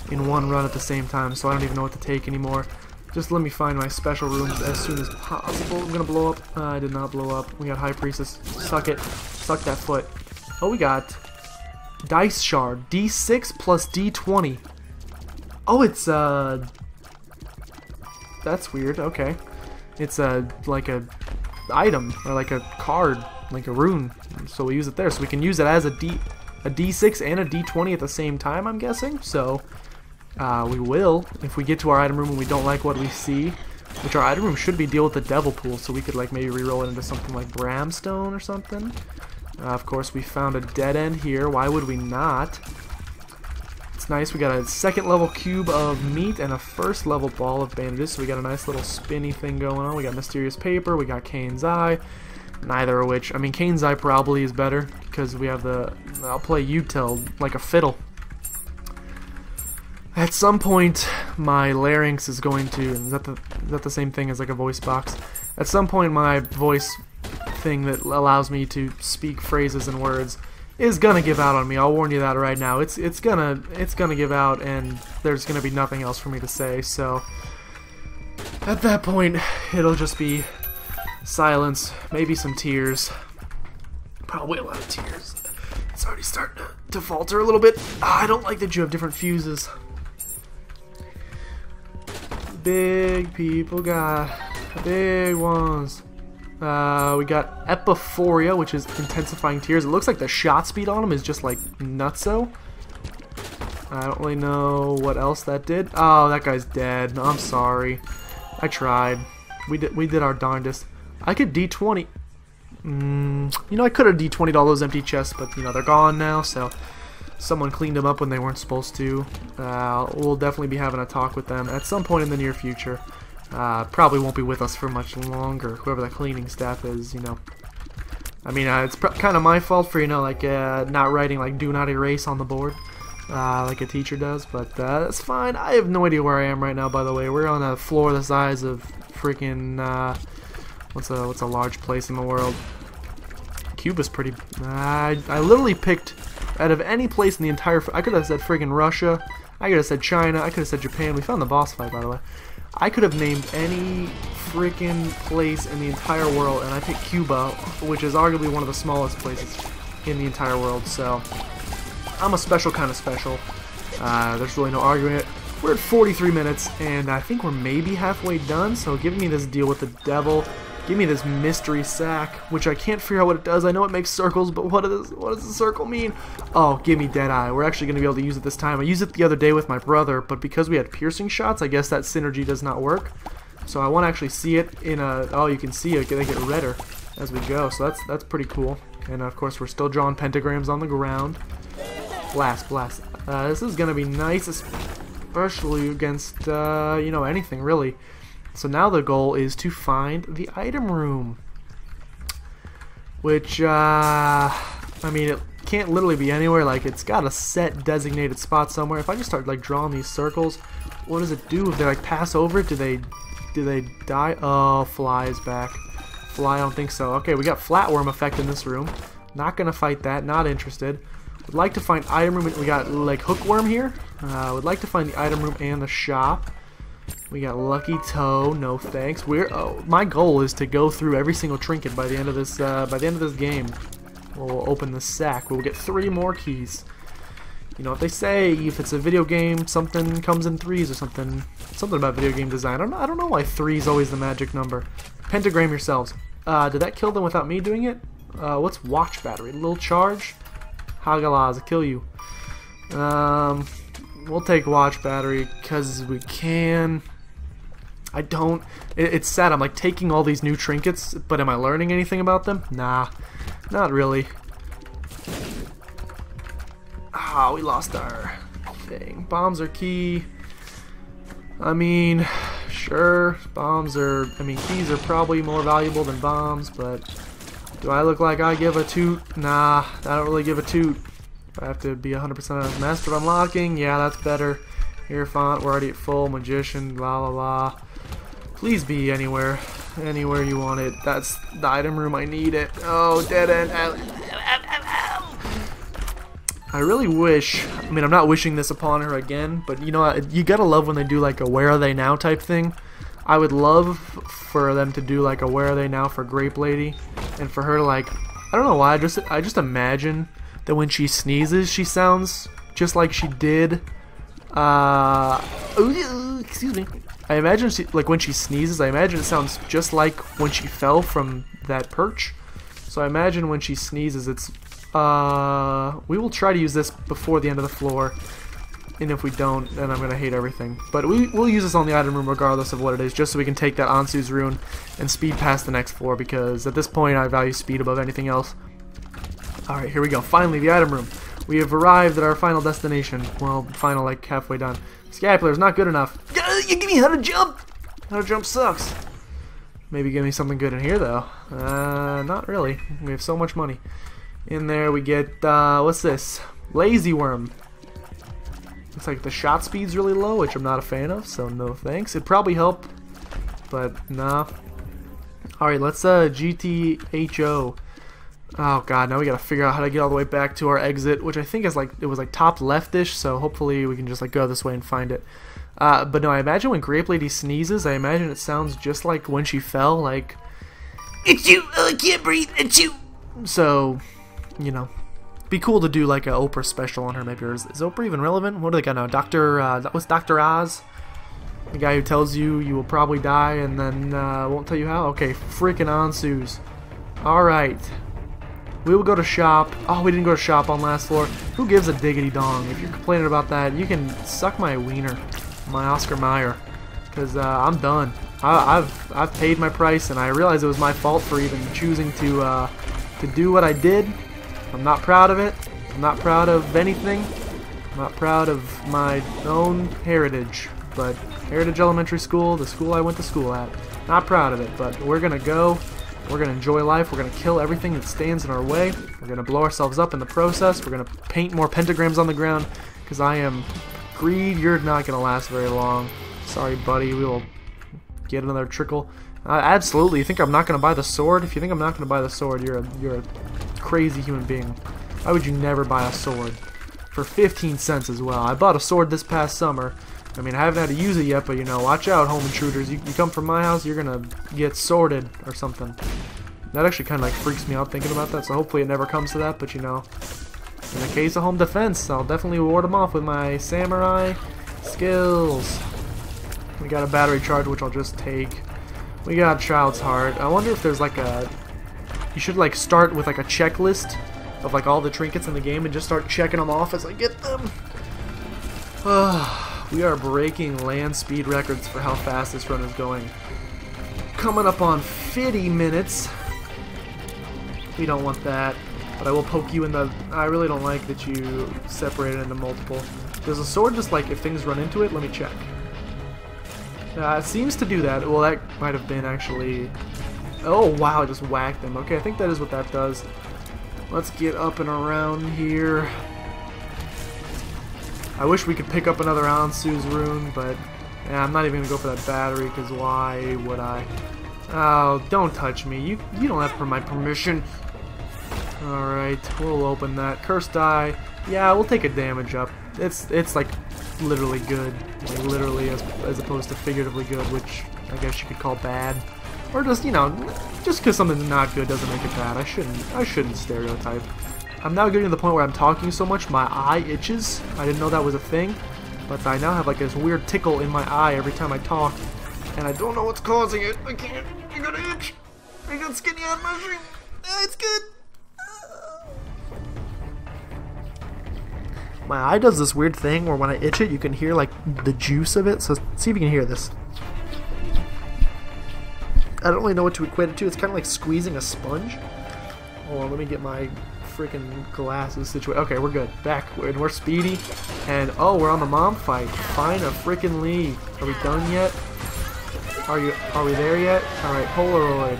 Speaker 1: in one run at the same time, so I don't even know what to take anymore. Just let me find my special rooms as soon as possible. I'm gonna blow up. I did not blow up. We got High Priestess. Suck it. Suck that foot. Oh, we got Dice Shard. D6 plus D20. Oh, it's that's weird. Okay. It's like a item, or like a card, like a rune. So we use it there. So we can use it as a D6 and a D20 at the same time, I'm guessing. So we will, if we get to our item room and we don't like what we see, which our item room should be deal with the devil pool, so we could like maybe reroll it into something like bramstone or something. Of course, we found a dead end here. Why would we not? It's nice. We got a second level cube of meat and a first level ball of bandages, so we got a nice little spinny thing going on. We got mysterious paper. We got Kane's eye. Neither of which, I mean, Kane's eye probably is better because we have the. I'll play util like a fiddle. At some point, my larynx is going to. Is that the same thing as like a voice box? At some point, my voice thing that allows me to speak phrases and words is gonna give out on me. I'll warn you that right now. It's gonna give out, and there's gonna be nothing else for me to say. So at that point, it'll just be silence, maybe some tears, probably a lot of tears. It's already starting to falter a little bit. I don't like that you have different fuses. Big people got big ones. We got Epiphoria, which is intensifying tears. It looks like the shot speed on them is just like nutso. I don't really know what else that did. Oh, that guy's dead. I'm sorry. I tried. We did our darndest. I could D20. You know, I could have D20'd all those empty chests, but you know they're gone now. So someone cleaned them up when they weren't supposed to. We'll definitely be having a talk with them at some point in the near future. Probably won't be with us for much longer, whoever the cleaning staff is, you know. I mean, it's kind of my fault for, you know, like, not writing, like, do not erase on the board, like a teacher does, but, that's fine. I have no idea where I am right now, by the way. We're on a floor the size of freaking, what's a large place in the world? Cuba's pretty, I literally picked, out of any place in the entire, I could have said freaking Russia, I could have said China, I could have said Japan. We found the boss fight, by the way. I could have named any freaking place in the entire world, and I picked Cuba, which is arguably one of the smallest places in the entire world, so I'm a special kind of special. There's really no arguing it. We're at 43 minutes, and I think we're maybe halfway done, so give me this deal with the devil. Give me this mystery sack, which I can't figure out what it does. I know it makes circles, but what does the circle mean? Oh, give me Deadeye. We're actually going to be able to use it this time. I used it the other day with my brother, but because we had piercing shots, I guess that synergy does not work. So I want to actually see it in a... Oh, you can see it. They get redder as we go, so that's pretty cool. And, of course, we're still drawing pentagrams on the ground. Blast, blast. This is going to be nice, especially against, you know, anything, really. So now the goal is to find the item room, which, I mean, it can't literally be anywhere. Like, it's got a set designated spot somewhere. If I just start, like, drawing these circles, what does it do? If they, like, pass over it, do they die? Oh, fly is back. Fly, I don't think so. Okay, we got flatworm effect in this room. Not gonna fight that. Not interested. Would like to find item room. We got, like, hookworm here. Would like to find the item room and the shop. We got Lucky Toe, no thanks. My goal is to go through every single trinket by the end of this game. We'll open the sack. We'll get 3 more keys. You know what they say, if it's a video game, something comes in threes or something. Something about video game design. I don't know why 3 is always the magic number. Pentagram yourselves. Did that kill them without me doing it? What's watch battery? Little charge? Hagalaz, kill you. We'll take watch battery because we can. I don't. It's sad. I'm like taking all these new trinkets, but am I learning anything about them? Nah, not really. Ah, we lost our thing. Bombs are key. I mean, sure, bombs are. I mean, keys are probably more valuable than bombs, but do I look like I give a toot? Nah, I don't really give a toot. I have to be 100% honest. Master of Unlocking, yeah, that's better. Hierophant, we're already at full. Magician, la la la. Please be anywhere you want it. That's the item room. I need it. Oh, dead end. I really wish. I mean, I'm not wishing this upon her again, but you know, you gotta love when they do like a "Where are they now" type thing. I would love for them to do like a "Where are they now" for Grape Lady, and for her to like, I don't know why. I just imagine that when she sneezes, she sounds just like she did. Excuse me. I imagine like when she sneezes, I imagine it sounds just like when she fell from that perch. So I imagine when she sneezes, it's we will try to use this before the end of the floor, and if we don't, then I'm gonna hate everything. But we'll use this on the item room regardless of what it is, just so we can take that Ansu's rune and speed past the next floor, because at this point I value speed above anything else. Alright, here we go. Finally, the item room. We have arrived at our final destination. Well, final, like, halfway done. Scapular's not good enough. You give me how to jump! How to jump sucks. Maybe give me something good in here, though. Not really. We have so much money. In there we get, what's this? Lazy Worm. Looks like the shot speed's really low, which I'm not a fan of, so no thanks. It'd probably help, but nah. Alright, let's, GTHO. Oh god, now we gotta figure out how to get all the way back to our exit, which I think is like, it was like top leftish, so hopefully we can just like go this way and find it. But no, I imagine when Grape Lady sneezes, I imagine it sounds just like when she fell, like, "It's you, I can't breathe, it's you." So, you know, be cool to do like a Oprah special on her maybe. Or is Oprah even relevant? What do they got now? That was Dr. Oz? The guy who tells you you will probably die and then won't tell you how? Okay, freaking Ansu's. Alright. We will go to shop. Oh, we didn't go to shop on last floor. Who gives a diggity dong? If you're complaining about that, you can suck my wiener, my Oscar Mayer, because I'm done. I've paid my price, and I realize it was my fault for even choosing to do what I did. I'm not proud of it. I'm not proud of anything. I'm not proud of my own heritage. But Heritage Elementary School, the school I went to school at, not proud of it. But we're gonna go. We're going to enjoy life. We're going to kill everything that stands in our way. We're going to blow ourselves up in the process. We're going to paint more pentagrams on the ground, because I am greed. You're not going to last very long. Sorry, buddy. We will get another trickle. Absolutely. You think I'm not going to buy the sword? If you think I'm not going to buy the sword, you're a crazy human being. Why would you never buy a sword? For 15 cents as well. I bought a sword this past summer. I mean, I haven't had to use it yet, but, you know, watch out, home intruders. You come from my house, you're gonna get sworded or something. That actually kind of, like, freaks me out thinking about that, so hopefully it never comes to that, but, you know, in the case of home defense, I'll definitely ward them off with my samurai skills. We got a battery charge, which I'll just take. We got Child's Heart. I wonder if there's, like, a... You should, like, start with, like, a checklist of, like, all the trinkets in the game and just start checking them off as I get them. We are breaking land speed records for how fast this run is going. Coming up on 50 minutes. We don't want that. But I will poke you in the... I really don't like that you separate it into multiple. Does a sword just like, if things run into it? Let me check. It seems to do that. Well, that might have been actually... Oh, wow, I just whacked them. Okay, I think that is what that does. Let's get up and around here. I wish we could pick up another Ansu's rune, but yeah, I'm not even gonna go for that battery, because why would I? Oh, don't touch me. You don't have my permission. Alright, we'll open that. Cursed die. Yeah, we'll take a damage up. It's like literally good. Like literally as opposed to figuratively good, which I guess you could call bad. Or just, you know, just because something's not good doesn't make it bad. I shouldn't stereotype. I'm now getting to the point where I'm talking so much my eye itches. I didn't know that was a thing, but I now have like this weird tickle in my eye every time I talk, and I don't know what's causing it. I can't. I got an itch. I got skinny on mushroom. It's good. My eye does this weird thing where when I itch it, you can hear like the juice of it. So see if you can hear this. I don't really know what to equate it to. It's kind of like squeezing a sponge. Hold on, let me get my freaking glasses situated. Okay, we're good. Back. We're speedy. And, oh, we're on the mom fight. Find a freaking lead. Are we done yet? Are we there yet? Alright, Polaroid.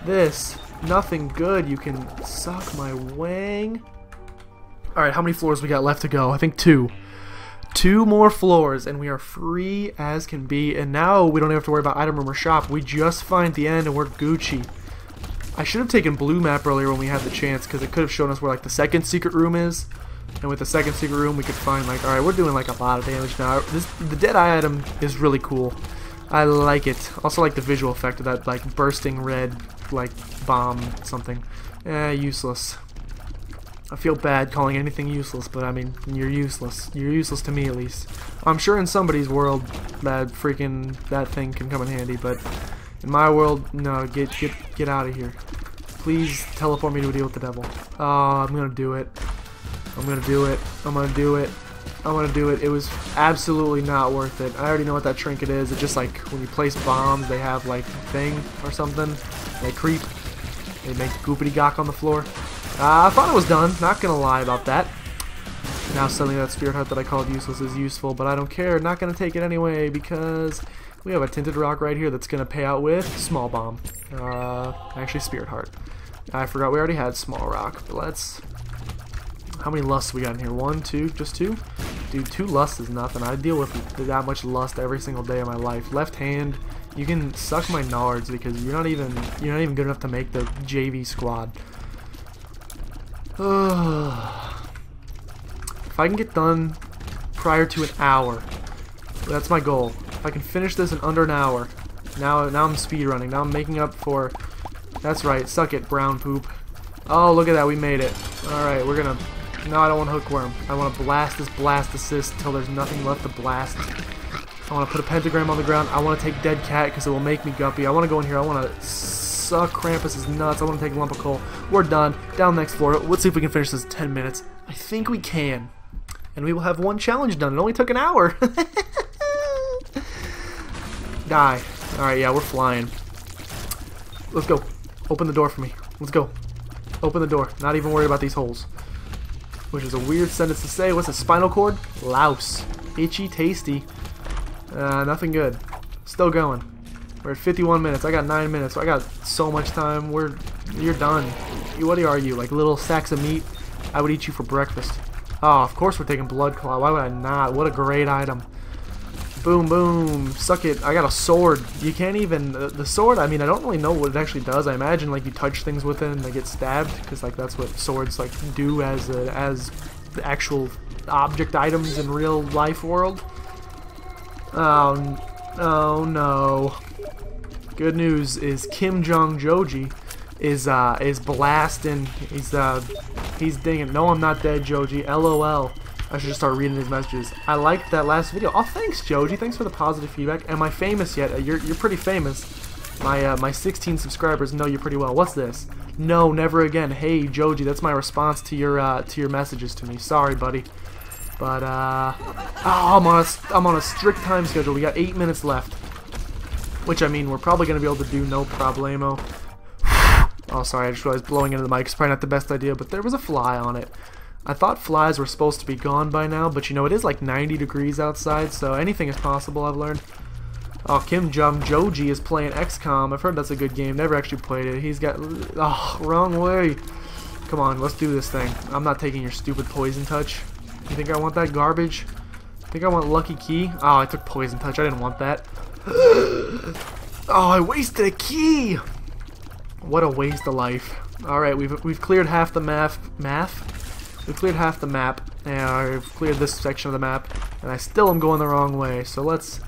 Speaker 1: This. Nothing good. You can suck my wang. Alright, how many floors we got left to go? I think 2. 2 more floors, and we are free as can be. And now we don't have to worry about item room or shop. We just find the end, and we're Gucci. I should have taken blue map earlier when we had the chance, because it could have shown us where like the second secret room is, and with the second secret room we could find like, alright, we're doing like a lot of damage now. The dead eye item is really cool. I like it. Also like the visual effect of that like bursting red like bomb something. Useless. I feel bad calling anything useless, but I mean, you're useless. You're useless to me, at least. I'm sure in somebody's world that thing can come in handy, but in my world, no, get out of here. Please teleport me to a deal with the devil. Oh, I'm gonna do it. I'm gonna do it. I'm gonna do it. I'm gonna do it. It was absolutely not worth it. I already know what that trinket is. It's just like when you place bombs, they have like a thing or something. They creep. They make goopity gawk on the floor. I thought it was done. Not gonna lie about that. Now suddenly that spirit heart that I called useless is useful, but I don't care. Not gonna take it anyway because we have a tinted rock right here that's gonna pay out with small bomb. Actually spirit heart. I forgot we already had small rock, but let's... How many lusts we got in here? 1, 2, just 2? Dude, 2 lusts is nothing. I deal with that much lust every single day of my life. Left hand, you can suck my nards because you're not even good enough to make the JV squad. If I can get done prior to an hour, that's my goal. If I can finish this in under an hour, now I'm speedrunning. Now I'm making up for... That's right, suck it, brown poop. Oh, look at that, we made it. Alright, we're gonna... No, I don't want hookworm. I want to blast this blast assist until there's nothing left to blast. I want to put a pentagram on the ground. I want to take dead cat because it will make me guppy. I want to go in here. I want to suck Krampus's nuts. I want to take a lump of coal. We're done. Down next floor. Let's see if we can finish this in 10 minutes. I think we can. And we will have one challenge done. It only took an hour. Die. Alright, yeah, we're flying. Let's go. Open the door for me. Let's go. Open the door. Not even worried about these holes. Which is a weird sentence to say. What's a spinal cord? Louse. Itchy, tasty. Nothing good. Still going. We're at 51 minutes. I got 9 minutes. So I got so much time. You're done. What are you? Like little sacks of meat? I would eat you for breakfast. Oh, of course we're taking blood claw. Why would I not? What a great item. Boom, boom. Suck it. I got a sword. You can't even... The sword, I mean, I don't really know what it actually does. I imagine, like, you touch things with it and they get stabbed. Because, like, that's what swords, like, do as the actual object items in real life world. Oh, no. Good news is Kim Jong Joji is blasting. He's dinging. No, I'm not dead, Joji. LOL. I should just start reading his messages. I liked that last video. Oh, thanks, Joji. Thanks for the positive feedback. Am I famous yet? You're pretty famous. My 16 subscribers know you pretty well. What's this? No, never again. Hey, Joji, that's my response to your messages to me. Sorry, buddy. But oh, I'm on a strict time schedule. We got 8 minutes left. Which I mean, we're probably gonna be able to do no problemo. Oh, sorry. I just realized blowing into the mic is probably not the best idea, but there was a fly on it. I thought flies were supposed to be gone by now, but you know, it is like 90 degrees outside, so anything is possible, I've learned. Oh, Kim Jong Joji is playing XCOM. I've heard that's a good game. Never actually played it. He's got... Oh, wrong way. Come on, let's do this thing. I'm not taking your stupid poison touch. You think I want that garbage? I think I want lucky key. Oh, I took poison touch. I didn't want that. Oh, I wasted a key. What a waste of life. Alright, we've cleared half the We've cleared half the map, and I've cleared this section of the map, and I still am going the wrong way, so let's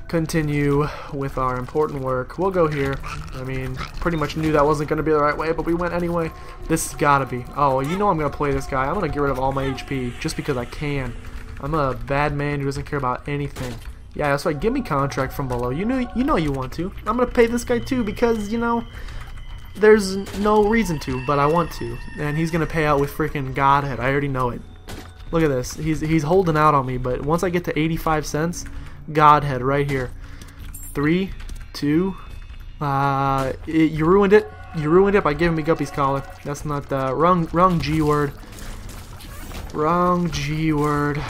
Speaker 1: continue with our important work. We'll go here. I mean, pretty much knew that wasn't going to be the right way, but we went anyway. This has got to be. Oh, you know I'm going to play this guy. I'm going to get rid of all my HP, just because I can. I'm a bad man who doesn't care about anything. Yeah, that's right. Give me contract from below. You know you want to. I'm going to pay this guy too, because, you know... There's no reason to, but I want to. And he's gonna pay out with freaking Godhead. I already know it. Look at this. He's holding out on me, but once I get to 85 cents, Godhead right here. 3, 2. You ruined it. You ruined it by giving me Guppy's collar. That's not the wrong G word. Wrong G word.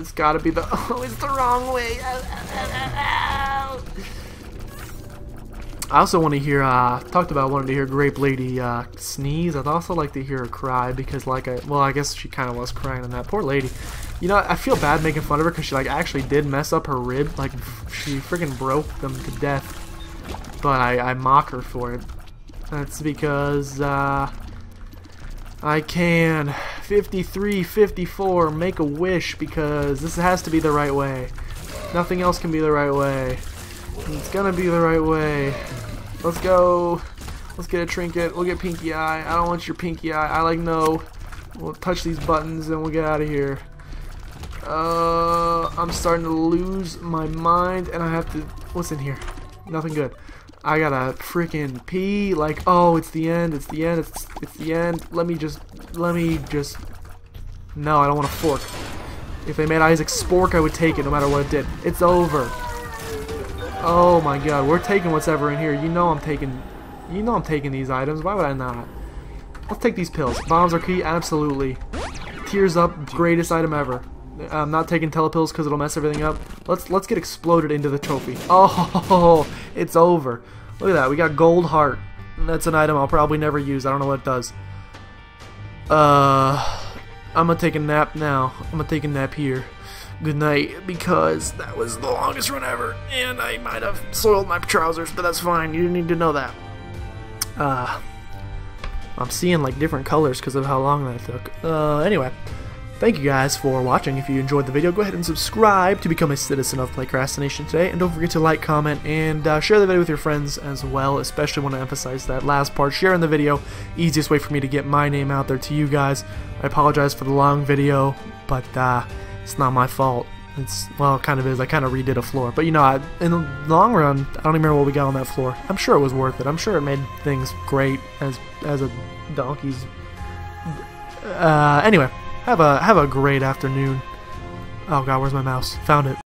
Speaker 1: It's gotta be the. Oh, it's the wrong way. I also want to hear, talked about wanting to hear Grape Lady sneeze. I'd also like to hear her cry because, like, I guess she kind of was crying in that. Poor lady. You know, I feel bad making fun of her because she, like, actually did mess up her rib. Like, she freaking broke them to death. But I mock her for it. That's because, I can. 53, 54, make a wish because this has to be the right way. Nothing else can be the right way. It's gonna be the right way. Let's go. Let's get a trinket. We'll get pinky eye. I don't want your pinky eye. I like no. We'll touch these buttons and we'll get out of here. I'm starting to lose my mind and I have to... What's in here? Nothing good. I gotta freaking pee. Like, oh, it's the end. It's the end. It's the end. Let me just... No, I don't want a fork. If they made Isaac's spork, I would take it no matter what it did. It's over. Oh my god, we're taking what's ever in here. You know I'm taking these items. Why would I not? Let's take these pills. Bombs are key, absolutely. Tears up, greatest item ever. I'm not taking telepills because it'll mess everything up. Let's get exploded into the trophy. Oh, it's over. Look at that. We got gold heart. That's an item I'll probably never use. I don't know what it does. I'm gonna take a nap now. I'm gonna take a nap here. Good night, because that was the longest run ever, and I might have soiled my trousers, but that's fine. You didn't need to know that. I'm seeing like different colors because of how long that took. Anyway, thank you guys for watching. If you enjoyed the video, go ahead and subscribe to become a citizen of PlaycrastiNation today, and don't forget to like, comment, and share the video with your friends as well. Especially want to emphasize that last part, sharing the video, easiest way for me to get my name out there to you guys. I apologize for the long video, but it's not my fault. It's, well, it kind of is. I kind of redid a floor. But, you know, in the long run, I don't even remember what we got on that floor. I'm sure it was worth it. I'm sure it made things great as a donkey's... Anyway, have a great afternoon. Oh, God, where's my mouse? Found it.